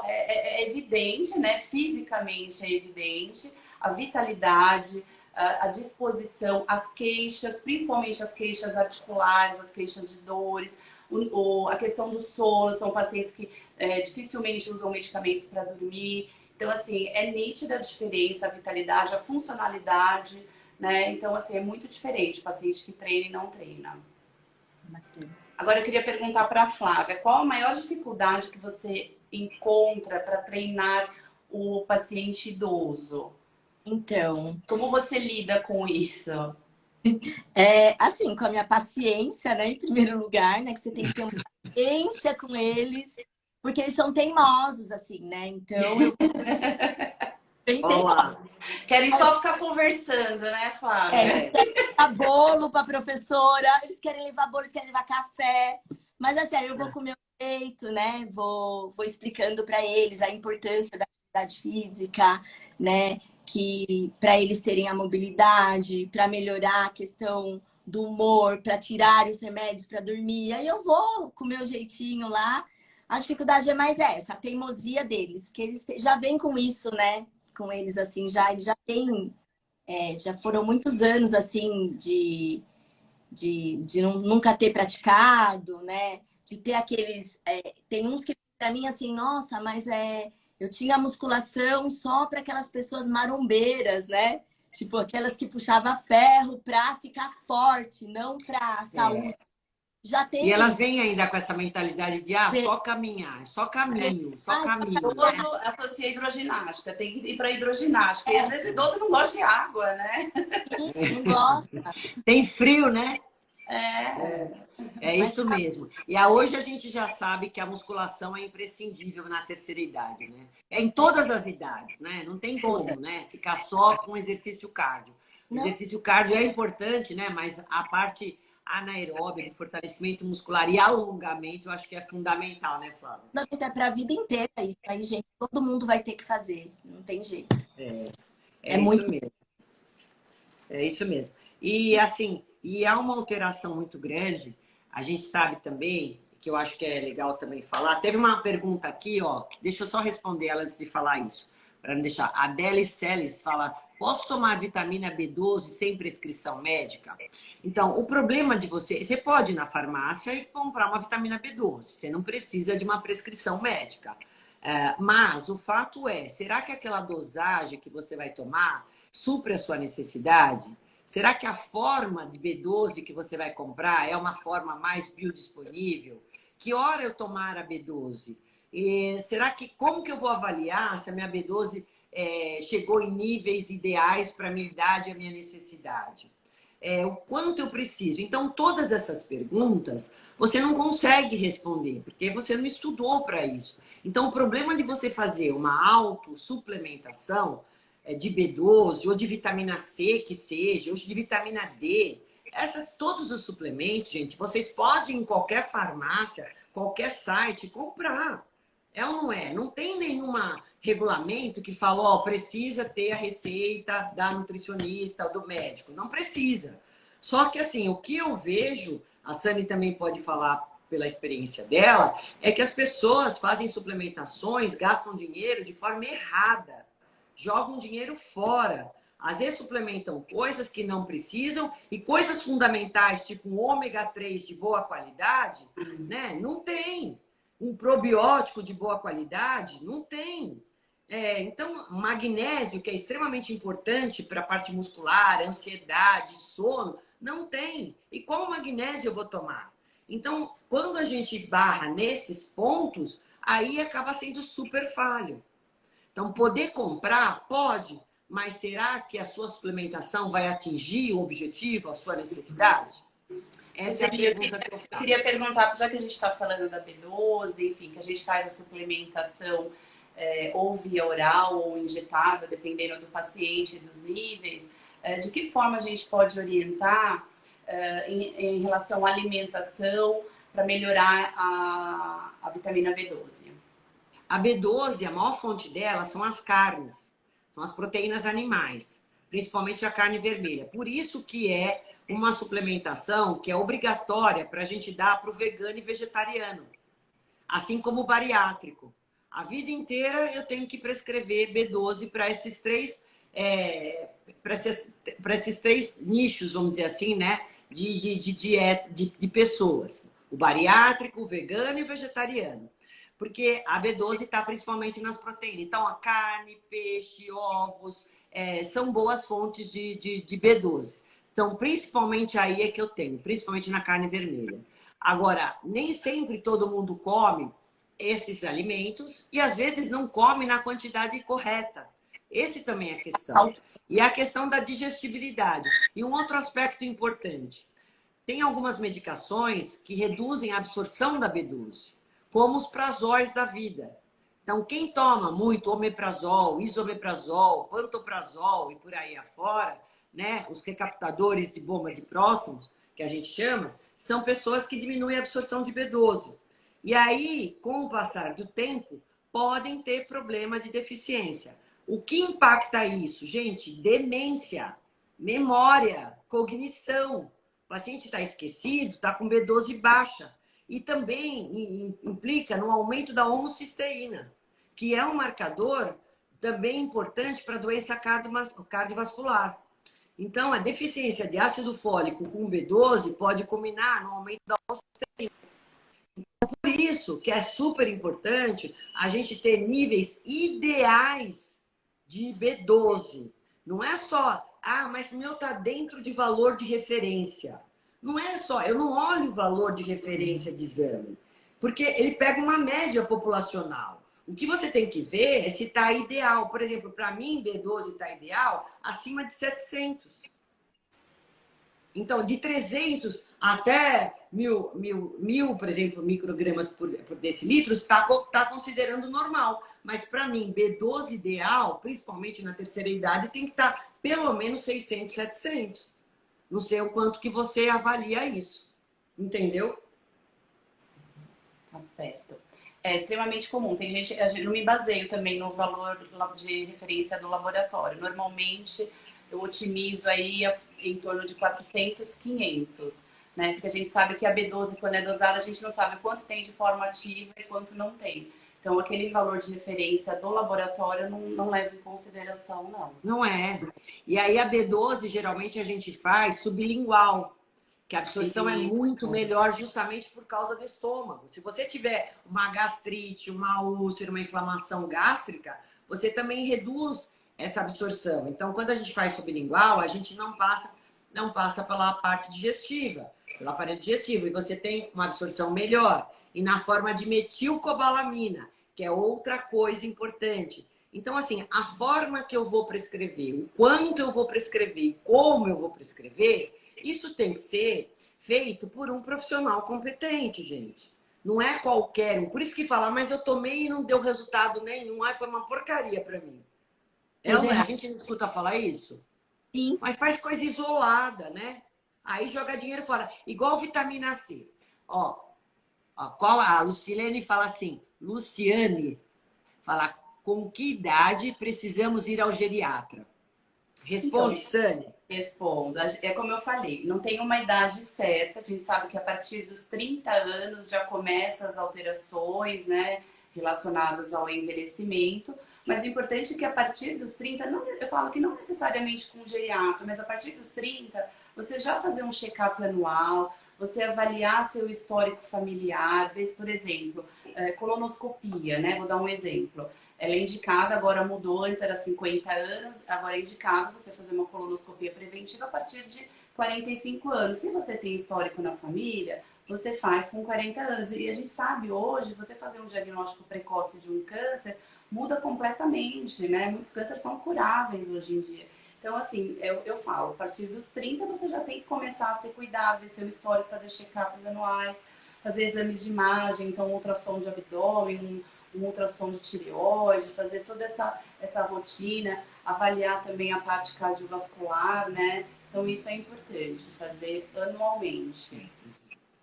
é evidente, né? Fisicamente é evidente a vitalidade, a disposição, as queixas, principalmente as queixas articulares, as queixas de dores, a questão do sono, são pacientes que dificilmente usam medicamentos para dormir. Então, assim, é nítida a diferença, a vitalidade, a funcionalidade, né? Então, assim, é muito diferente paciente que treina e não treina. Agora, eu queria perguntar para a Flávia, qual a maior dificuldade que você encontra para treinar o paciente idoso? Então... Como você lida com isso? Assim, com a minha paciência, né? Em primeiro lugar, né? Que você tem que ter uma paciência com eles, porque eles são teimosos, assim, né? Então, eu bem teimosa. Querem só ficar conversando, né, Flávia? Eles querem levar bolo para a professora, eles querem levar bolo, eles querem levar café. Mas, assim, eu vou com o meu jeito, né? Vou explicando para eles a importância da atividade física, né? que para eles terem a mobilidade, para melhorar a questão do humor, para tirar os remédios para dormir. Aí eu vou com o meu jeitinho lá. A dificuldade é mais essa, a teimosia deles, porque eles já vêm com isso, né? Com eles assim, eles já têm, já foram muitos anos assim de nunca ter praticado, né? De ter aqueles. Tem uns que, para mim, assim, nossa, mas eu tinha musculação só para aquelas pessoas marombeiras, né? Tipo, aquelas que puxavam ferro para ficar forte, não para saúde. Já E tem elas isso. vêm ainda com essa mentalidade de só caminhar, só caminho, só caminho. Idoso associa a hidroginástica, tem que ir para hidroginástica. E às vezes idoso não gosta de água, né? Isso, não gosta. Tem frio, né? É. É Mas isso mesmo. E hoje a gente já sabe que a musculação é imprescindível na terceira idade, né? É em todas as idades, né? Não tem como, né? Ficar só com exercício cardio. O não, exercício cardio é importante, né? Mas a parte anaeróbica, de fortalecimento muscular e alongamento, eu acho que é fundamental, né, Flávia? é para a vida inteira isso aí, gente. Todo mundo vai ter que fazer. Não tem jeito. É isso mesmo. É isso mesmo. E assim, e há uma alteração muito grande. A gente sabe também, que eu acho que é legal também falar. Teve uma pergunta aqui, ó, deixa eu só responder ela antes de falar isso, para não deixar. A Adele Celes fala: posso tomar vitamina B12 sem prescrição médica? Então, o problema de você pode ir na farmácia e comprar uma vitamina B12, você não precisa de uma prescrição médica. Mas o fato é, será que aquela dosagem que você vai tomar supre a sua necessidade? Será que a forma de B12 que você vai comprar é uma forma mais biodisponível? Que hora eu tomar a B12? E será que como que eu vou avaliar se a minha B12 chegou em níveis ideais para a minha idade e a minha necessidade? O quanto eu preciso? Então, todas essas perguntas você não consegue responder, porque você não estudou para isso. Então, o problema de você fazer uma autossuplementação de B12 ou de vitamina C que seja, ou de vitamina D, todos os suplementos, gente, vocês podem em qualquer farmácia, qualquer site comprar. É ou não é? Não tem nenhum regulamento que fala, ó, precisa ter a receita da nutricionista ou do médico. Não precisa. Só que assim, o que eu vejo, a Sani também pode falar pela experiência dela, é que as pessoas fazem suplementações, gastam dinheiro de forma errada. Jogam dinheiro fora. Às vezes suplementam coisas que não precisam e coisas fundamentais, tipo um ômega 3 de boa qualidade, né? Não tem. Um probiótico de boa qualidade, não tem. Então, magnésio, que é extremamente importante para a parte muscular, ansiedade, sono, não tem. E qual magnésio eu vou tomar? Então, quando a gente barra nesses pontos, aí acaba sendo super falho. Então, poder comprar, pode, mas será que a sua suplementação vai atingir o objetivo, a sua necessidade? Essa é a pergunta que eu faço. Eu queria perguntar, já que a gente está falando da B12, enfim, que a gente faz a suplementação ou via oral ou injetável, dependendo do paciente e dos níveis, de que forma a gente pode orientar em relação à alimentação para melhorar a vitamina B12? A B12, a maior fonte dela são as carnes, são as proteínas animais, principalmente a carne vermelha. Por isso que é uma suplementação que é obrigatória para a gente dar para o vegano e vegetariano, assim como o bariátrico. A vida inteira eu tenho que prescrever B12 para esses três, para esses três nichos, vamos dizer assim, né, de dieta de pessoas: o bariátrico, o vegano e o vegetariano. Porque a B12 está principalmente nas proteínas. Então, a carne, peixe, ovos são boas fontes de B12. Então, principalmente aí é que eu tenho, principalmente na carne vermelha. Agora, nem sempre todo mundo come esses alimentos e às vezes não come na quantidade correta. Esse também é a questão. E a questão da digestibilidade. E um outro aspecto importante: tem algumas medicações que reduzem a absorção da B12, como os prazóis da vida. Então, quem toma muito omeprazol, isomeprazol, pantoprazol e por aí afora, né, os recaptadores de bomba de prótons, que a gente chama, são pessoas que diminuem a absorção de B12. E aí, com o passar do tempo, podem ter problema de deficiência. O que impacta isso? Gente, demência, memória, cognição. O paciente está esquecido, está com B12 baixa. E também implica no aumento da homocisteína, que é um marcador também importante para a doença cardiovascular. Então, a deficiência de ácido fólico com B12 pode culminar no aumento da homocisteína. Por isso que é super importante a gente ter níveis ideais de B12. Não é só, mas meu tá dentro de valor de referência. Não é só, eu não olho o valor de referência de exame, porque ele pega uma média populacional. O que você tem que ver é se está ideal. Por exemplo, para mim, B12 está ideal acima de 700. Então, de 300 até 1.000, por exemplo, microgramas por decilitro, está considerando normal. Mas, para mim, B12 ideal, principalmente na terceira idade, tem que estar pelo menos 600, 700. Não sei o quanto que você avalia isso. Entendeu? Tá certo. É extremamente comum. Tem gente, eu não me baseio também no valor de referência do laboratório. Normalmente, eu otimizo aí em torno de 400, 500, né? Porque a gente sabe que a B12, quando é dosada, a gente não sabe quanto tem de forma ativa e quanto não tem. Então, aquele valor de referência do laboratório não leva em consideração, não. Não é. E aí, a B12, geralmente, a gente faz sublingual, que a absorção é muito melhor justamente por causa do estômago. Se você tiver uma gastrite, uma úlcera, uma inflamação gástrica, você também reduz essa absorção. Então, quando a gente faz sublingual, a gente não passa pela parte digestiva, pelo aparelho digestivo, e você tem uma absorção melhor. E na forma de metilcobalamina, que é outra coisa importante. Então, assim, a forma que eu vou prescrever, o quanto eu vou prescrever e como eu vou prescrever, isso tem que ser feito por um profissional competente, gente. Não é qualquer um. Por isso que fala, mas eu tomei e não deu resultado nenhum. Ai, foi uma porcaria para mim. A gente não escuta falar isso? Sim. Mas faz coisa isolada, né? Aí joga dinheiro fora. Igual vitamina C. Qual a Lucilene fala assim, Luciane fala, com que idade precisamos ir ao geriatra? Responde, Então, Sani. Respondo. É como eu falei, não tem uma idade certa. A gente sabe que a partir dos 30 anos já começam as alterações, né, relacionadas ao envelhecimento. Mas o importante é que a partir dos 30, eu falo que não necessariamente com geriatra, mas a partir dos 30, você já fazer um check-up anual, você avaliar seu histórico familiar, por exemplo, colonoscopia, né? Vou dar um exemplo. Ela é indicada, agora mudou, antes era 50 anos, agora é indicado você fazer uma colonoscopia preventiva a partir de 45 anos. Se você tem histórico na família, você faz com 40 anos. E a gente sabe hoje, você fazer um diagnóstico precoce de um câncer muda completamente, né? Muitos cânceres são curáveis hoje em dia. Então, assim, eu falo, a partir dos 30 você já tem que começar a se cuidar, ver seu histórico, fazer check-ups anuais, fazer exames de imagem, então ultrassom de abdômen, um ultrassom de tireoide, fazer toda essa rotina, avaliar também a parte cardiovascular, né? Então, isso é importante, fazer anualmente.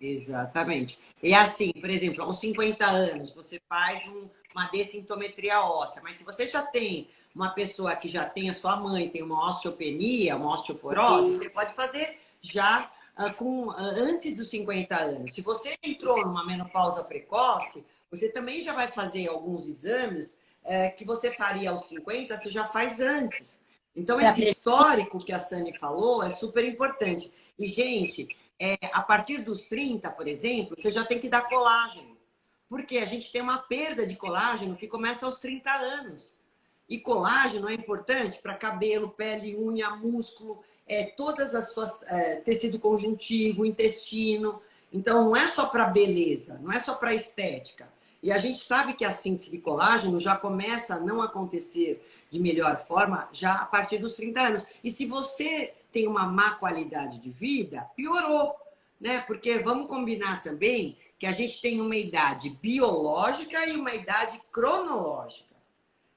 Exatamente. E assim, por exemplo, aos 50 anos, você faz uma dessintometria óssea, mas se você já tem uma pessoa que já tem a sua mãe, tem uma osteopenia, uma osteoporose, você pode fazer já antes dos 50 anos. Se você entrou numa menopausa precoce, você também já vai fazer alguns exames que você faria aos 50, você já faz antes. Então, esse histórico que a Sani falou é super importante. E, gente, a partir dos 30, por exemplo, você já tem que dar colágeno. Porque a gente tem uma perda de colágeno que começa aos 30 anos. E colágeno é importante para cabelo, pele, unha, músculo, todas as suas tecido conjuntivo, intestino. Então, não é só para beleza, não é só para estética. E a gente sabe que a síntese de colágeno já começa a não acontecer de melhor forma já a partir dos 30 anos. E se você tem uma má qualidade de vida, piorou, né? Porque vamos combinar também que a gente tem uma idade biológica e uma idade cronológica,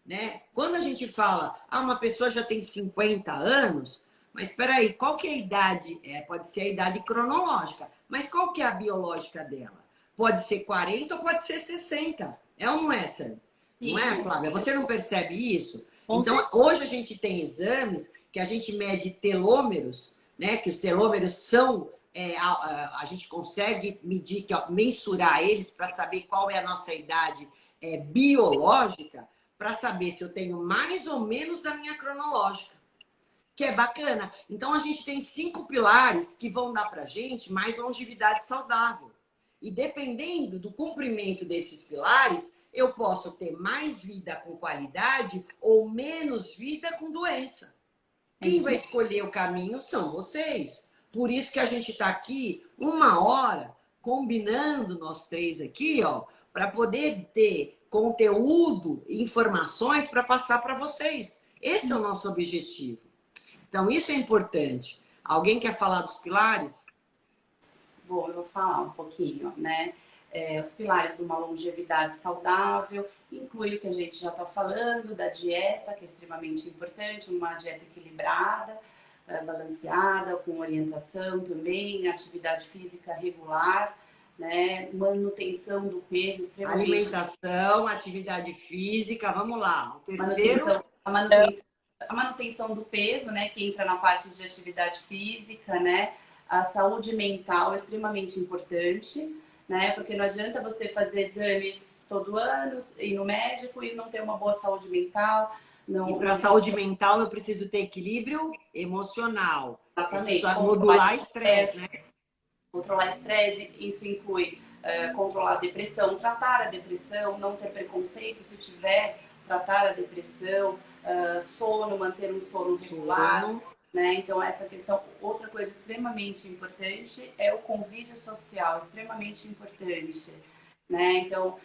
né? Quando a gente fala, uma pessoa já tem 50 anos, mas espera aí, qual que é a idade? Pode ser a idade cronológica, mas qual que é a biológica dela? Pode ser 40 ou pode ser 60. É ou não é, Sani? Não é, Flávia? Você não percebe isso? Então, hoje a gente tem exames que a gente mede telômeros, né? Que os telômeros são... a gente consegue medir, mensurar eles para saber qual é a nossa idade biológica, para saber se eu tenho mais ou menos da minha cronológica. Que é bacana. Então, a gente tem 5 pilares que vão dar para a gente mais longevidade saudável. E dependendo do cumprimento desses pilares, eu posso ter mais vida com qualidade ou menos vida com doença. Quem vai escolher o caminho são vocês. Por isso que a gente está aqui 1 hora combinando nós 3 aqui, ó, para poder ter conteúdo e informações para passar para vocês. Esse é o nosso objetivo. Então, isso é importante. Alguém quer falar dos pilares? Bom, eu vou falar um pouquinho, né? Os pilares de uma longevidade saudável, inclui o que a gente já está falando, da dieta, que é extremamente importante, uma dieta equilibrada, balanceada, com orientação também, atividade física regular, né? Manutenção do peso extremamente... Alimentação, atividade física, vamos lá. O terceiro... A manutenção do peso, né, que entra na parte de atividade física, né? A saúde mental é extremamente importante, né? Porque não adianta você fazer exames todo ano, ir no médico e não ter uma boa saúde mental. Não... E para a saúde mental eu preciso ter equilíbrio emocional. Exatamente. Modular estresse, né? Controlar estresse, isso inclui controlar a depressão, tratar a depressão, não ter preconceito se tiver, tratar a depressão, sono, manter um sono regular, né? Então essa questão, outra coisa extremamente importante é o convívio social, extremamente importante, né? Então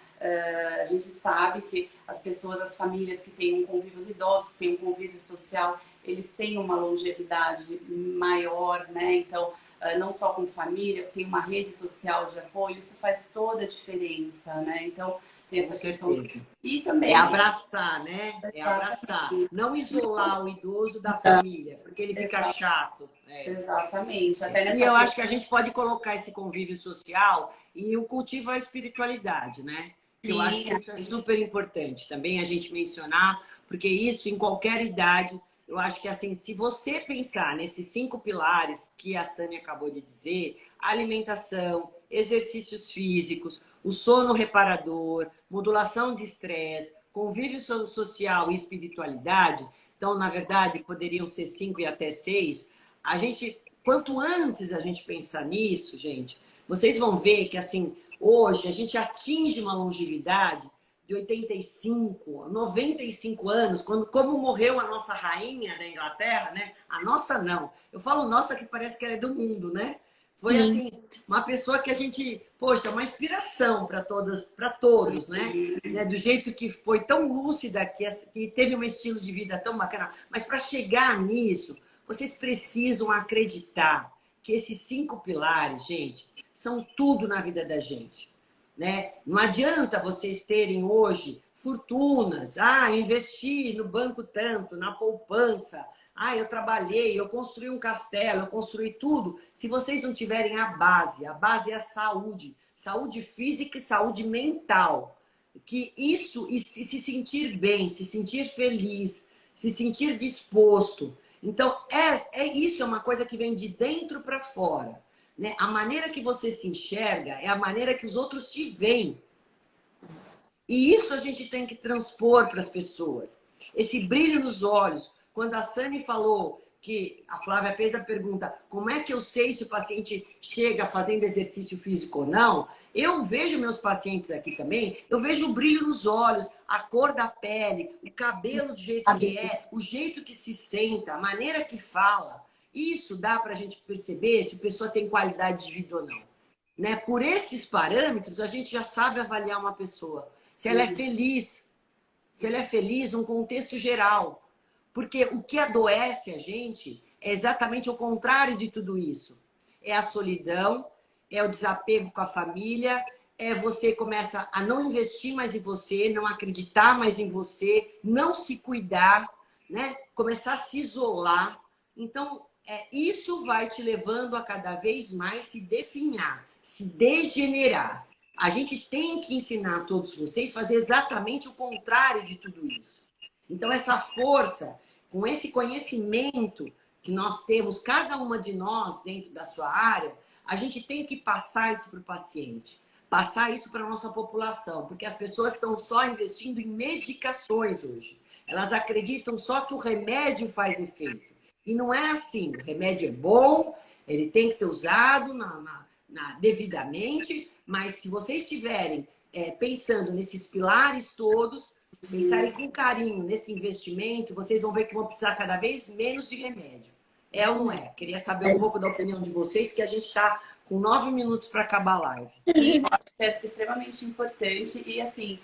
a gente sabe que as pessoas, as famílias que têm um convívio, os idosos que têm um convívio social, eles têm uma longevidade maior, né? Então não só com família, tem uma rede social de apoio, isso faz toda a diferença, né? Então tem essa questão. E também... É abraçar, né? É abraçar. Não isolar o idoso da família, porque ele fica chato. Exatamente. Até nessa e eu acho que a gente pode colocar esse convívio social e o cultivo à espiritualidade, né? Que eu acho que isso é super importante também a gente mencionar, porque isso em qualquer idade, eu acho que assim, se você pensar nesses 5 pilares que a Sânia acabou de dizer, alimentação, exercícios físicos, o sono reparador, modulação de estresse, convívio social e espiritualidade, então, na verdade, poderiam ser 5 e até 6. A gente, quanto antes a gente pensar nisso, gente, vocês vão ver que, assim, hoje a gente atinge uma longevidade de 85, 95 anos, como morreu a nossa rainha da Inglaterra, né? A nossa não. Eu falo nossa que parece que ela é do mundo, né? Foi assim, uma pessoa que a gente, poxa, uma inspiração para todos, né? Do jeito que foi tão lúcida, que teve um estilo de vida tão bacana. Mas para chegar nisso, vocês precisam acreditar que esses 5 pilares, gente, são tudo na vida da gente, né? Não adianta vocês terem hoje fortunas, investir no banco tanto, na poupança, eu trabalhei, eu construí um castelo, eu construí tudo. Se vocês não tiverem a base é a saúde. Saúde física e saúde mental. Que isso, e se sentir bem, se sentir feliz, se sentir disposto. Então, isso é uma coisa que vem de dentro para fora, né? A maneira que você se enxerga é a maneira que os outros te veem. E isso a gente tem que transpor para as pessoas. Esse brilho nos olhos. Quando a Sani falou que a Flávia fez a pergunta, como é que eu sei se o paciente chega fazendo exercício físico ou não? Eu vejo meus pacientes aqui também, eu vejo o brilho nos olhos, a cor da pele, o cabelo do jeito que é, o jeito que se senta, a maneira que fala. Isso dá para a gente perceber se a pessoa tem qualidade de vida ou não, né? Por esses parâmetros, a gente já sabe avaliar uma pessoa. Se ela é feliz num contexto geral. Porque o que adoece a gente é exatamente o contrário de tudo isso. É a solidão, é o desapego com a família, você começa a não investir mais em você, não acreditar mais em você, não se cuidar, né? Começar a se isolar. Então, isso vai te levando a cada vez mais se definhar, se degenerar. A gente tem que ensinar a todos vocês a fazer exatamente o contrário de tudo isso. Então, essa força, com esse conhecimento que nós temos, cada uma de nós dentro da sua área, a gente tem que passar isso para o paciente, passar isso para a nossa população, porque as pessoas estão só investindo em medicações hoje. Elas acreditam só que o remédio faz efeito. E não é assim. O remédio é bom, ele tem que ser usado devidamente, mas se vocês estiverem pensando nesses pilares todos, pensarem com carinho nesse investimento, vocês vão ver que vão precisar cada vez menos de remédio. É ou não é? Queria saber um pouco da opinião de vocês, que a gente está com 9 minutos para acabar a live. Sim, acho que é extremamente importante e, assim,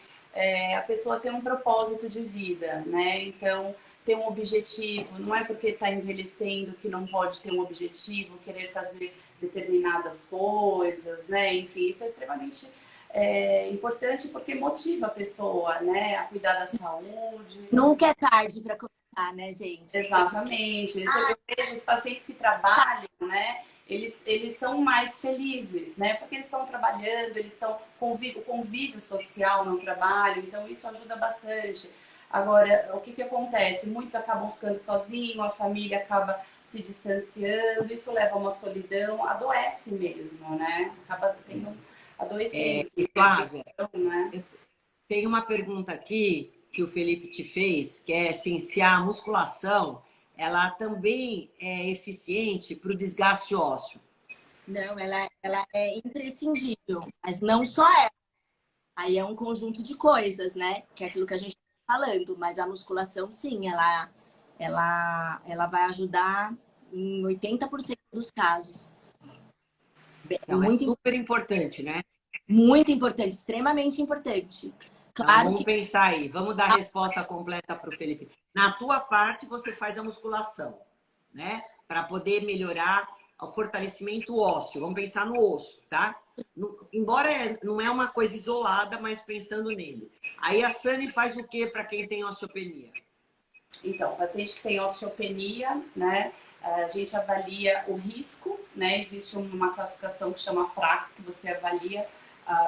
a pessoa tem um propósito de vida, né? Então, ter um objetivo, não é porque está envelhecendo que não pode ter um objetivo, querer fazer determinadas coisas, né? Enfim, isso é extremamente importante porque motiva a pessoa, né? A cuidar da saúde. Nunca é tarde para começar, né, gente? Exatamente. Eu vejo os pacientes que trabalham, né? Eles são mais felizes, né? Porque eles estão trabalhando, eles estão o convívio social no trabalho, então isso ajuda bastante. Agora, o que acontece? Muitos acabam ficando sozinhos, a família acaba se distanciando, isso leva a uma solidão, adoece mesmo, né? Acaba tendo adoecendo. Flávia, né? eu tenho uma pergunta aqui que o Felipe te fez, que é assim, se a musculação ela também é eficiente para o desgaste ósseo. Não, ela é imprescindível, mas não só ela. Aí é um conjunto de coisas, né? Que é aquilo que a gente está falando, mas a musculação, sim, ela vai ajudar em 80% dos casos. Então, é super importante, né? Muito importante, extremamente importante. Então, Claro vamos que pensar aí, vamos dar a resposta completa para o Felipe. Na tua parte, você faz a musculação, né? Para poder melhorar o fortalecimento ósseo. Vamos pensar no osso, tá? Embora não é uma coisa isolada, mas pensando nele. Aí a Sani faz o que para quem tem osteopenia? Então, paciente que tem osteopenia, né? A gente avalia o risco, né? Existe uma classificação que chama FRAX, que você avalia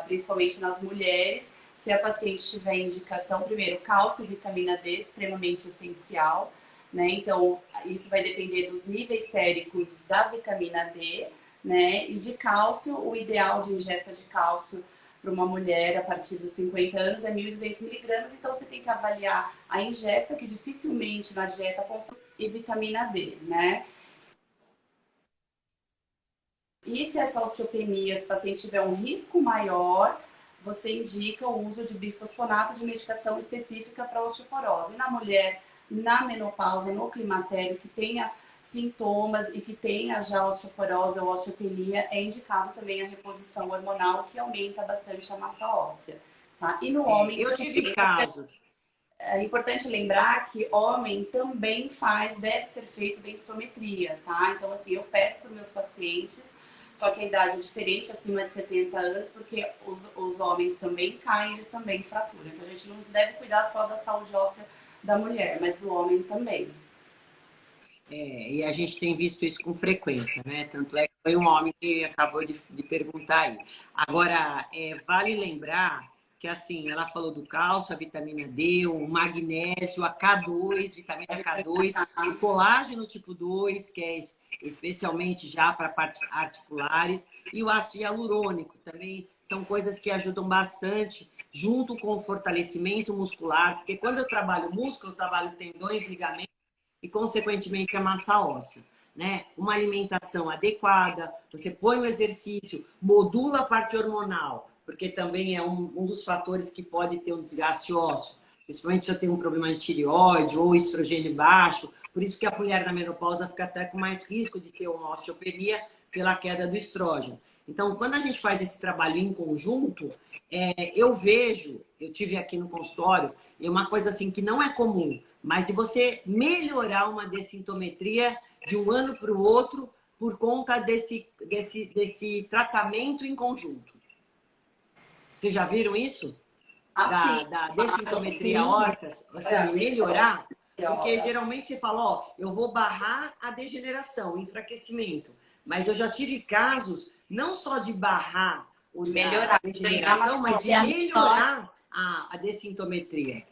principalmente nas mulheres. Se a paciente tiver indicação, primeiro, cálcio e vitamina D, extremamente essencial, né? Então, isso vai depender dos níveis séricos da vitamina D, né? E de cálcio, o ideal de ingesta de cálcio para uma mulher a partir dos 50 anos é 1.200 miligramas, então você tem que avaliar a ingesta, que dificilmente na dieta consegue, e vitamina D, né? E se essa osteopenia, se o paciente tiver um risco maior, você indica o uso de bifosfonato de medicação específica para osteoporose. E na mulher, na menopausa, no climatério, que tenha sintomas e que tenha já osteoporose ou osteopenia, é indicado também a reposição hormonal, que aumenta bastante a massa óssea. Tá? E no homem... Eu tive casos. É importante lembrar que homem também deve ser feito densitometria, tá? Então, assim, eu peço para os meus pacientes, só que a idade é diferente, acima de 70 anos, porque os homens também caem, eles também fraturam. Então, a gente não deve cuidar só da saúde óssea da mulher, mas do homem também. E a gente tem visto isso com frequência, né? Tanto é que foi um homem que acabou de perguntar aí. Agora, vale lembrar que, assim, ela falou do cálcio, a vitamina D, o magnésio, a K2, vitamina K2, o colágeno tipo 2, que é especialmente já para partes articulares, e o ácido hialurônico também são coisas que ajudam bastante, junto com o fortalecimento muscular, porque quando eu trabalho músculo, eu trabalho tendões, ligamentos, e, consequentemente, a massa óssea, né? Uma alimentação adequada, você põe o exercício, modula a parte hormonal, porque também é um dos fatores que pode ter um desgaste ósseo, principalmente se eu tenho um problema de tireoide ou estrogênio baixo, por isso que a mulher na menopausa fica até com mais risco de ter uma osteopenia pela queda do estrógeno. Então, quando a gente faz esse trabalho em conjunto, eu tive aqui no consultório, é uma coisa assim que não é comum, mas de você melhorar uma dessintometria de um ano para o outro por conta desse tratamento em conjunto. Vocês já viram isso? Da dessintometria óssea, você melhorar? Porque geralmente você fala, ó, eu vou barrar a degeneração, o enfraquecimento. Mas eu já tive casos, não só de barrar a degeneração, mas de melhorar a dessintometria.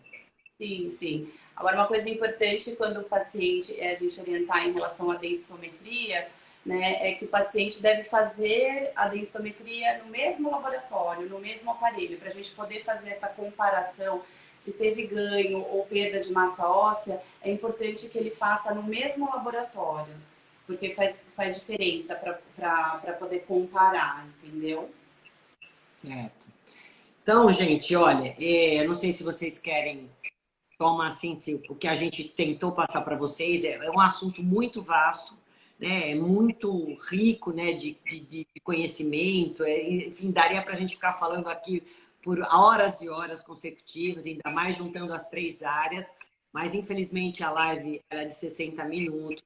Sim, sim. Agora, uma coisa importante quando o paciente, a gente orientar em relação à densitometria, né, é que o paciente deve fazer a densitometria no mesmo laboratório, no mesmo aparelho, para a gente poder fazer essa comparação, se teve ganho ou perda de massa óssea, é importante que ele faça no mesmo laboratório, porque faz diferença para poder comparar, entendeu? Certo. Então, gente, olha, eu não sei se vocês querem só uma síntese, o que a gente tentou passar para vocês é um assunto muito vasto, né? É muito rico, né? De conhecimento, enfim, daria para a gente ficar falando aqui por horas e horas consecutivas, ainda mais juntando as três áreas, mas infelizmente a live ela é de 60 minutos,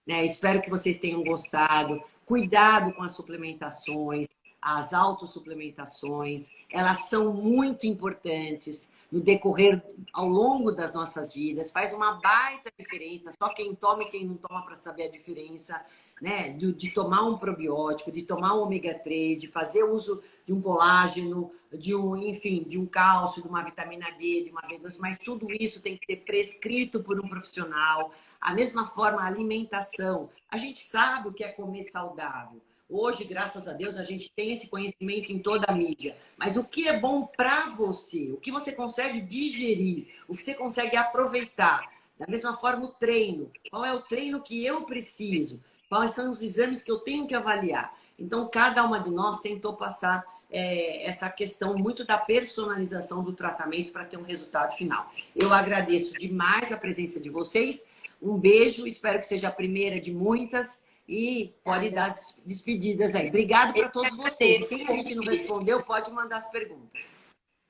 né? Espero que vocês tenham gostado. Cuidado com as suplementações, as autossuplementações, elas são muito importantes no decorrer ao longo das nossas vidas, faz uma baita diferença. Só quem toma e quem não toma para saber a diferença, né? De tomar um probiótico, de tomar um ômega 3, de fazer uso de um colágeno, enfim, de um cálcio, de uma vitamina D, de uma B12, mas tudo isso tem que ser prescrito por um profissional. A mesma forma, a alimentação. A gente sabe o que é comer saudável. Hoje, graças a Deus, a gente tem esse conhecimento em toda a mídia. Mas o que é bom para você? O que você consegue digerir? O que você consegue aproveitar? Da mesma forma, o treino. Qual é o treino que eu preciso? Quais são os exames que eu tenho que avaliar? Então, cada uma de nós tentou passar essa questão muito da personalização do tratamento para ter um resultado final. Eu agradeço demais a presença de vocês. Um beijo, espero que seja a primeira de muitas. E pode dar as despedidas aí. Obrigado para todos vocês. Quem a gente não respondeu, pode mandar as perguntas.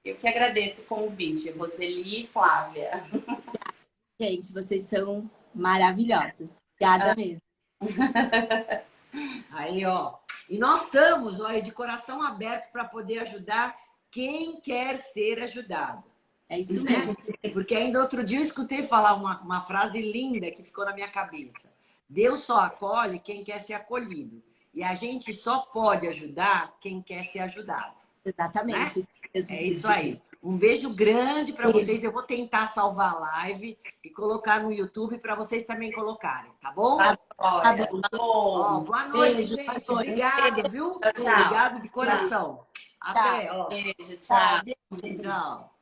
Eu que agradeço o convite, Roseli e Flávia. Gente, vocês são maravilhosas. Obrigada mesmo. Aí, ó. E nós estamos, ó, de coração aberto para poder ajudar quem quer ser ajudado. É isso mesmo. Porque ainda outro dia eu escutei falar uma frase linda que ficou na minha cabeça. Deus só acolhe quem quer ser acolhido. E a gente só pode ajudar quem quer ser ajudado. Exatamente. Né? É isso aí. Um beijo grande para vocês. Eu vou tentar salvar a live e colocar no YouTube para vocês também colocarem, tá bom? Tá bom. Ó, boa noite, Beijo, gente. boa noite. Obrigado, viu? Tchau, tchau. Obrigado de coração. Até. Ó. Beijo, tchau. Tchau.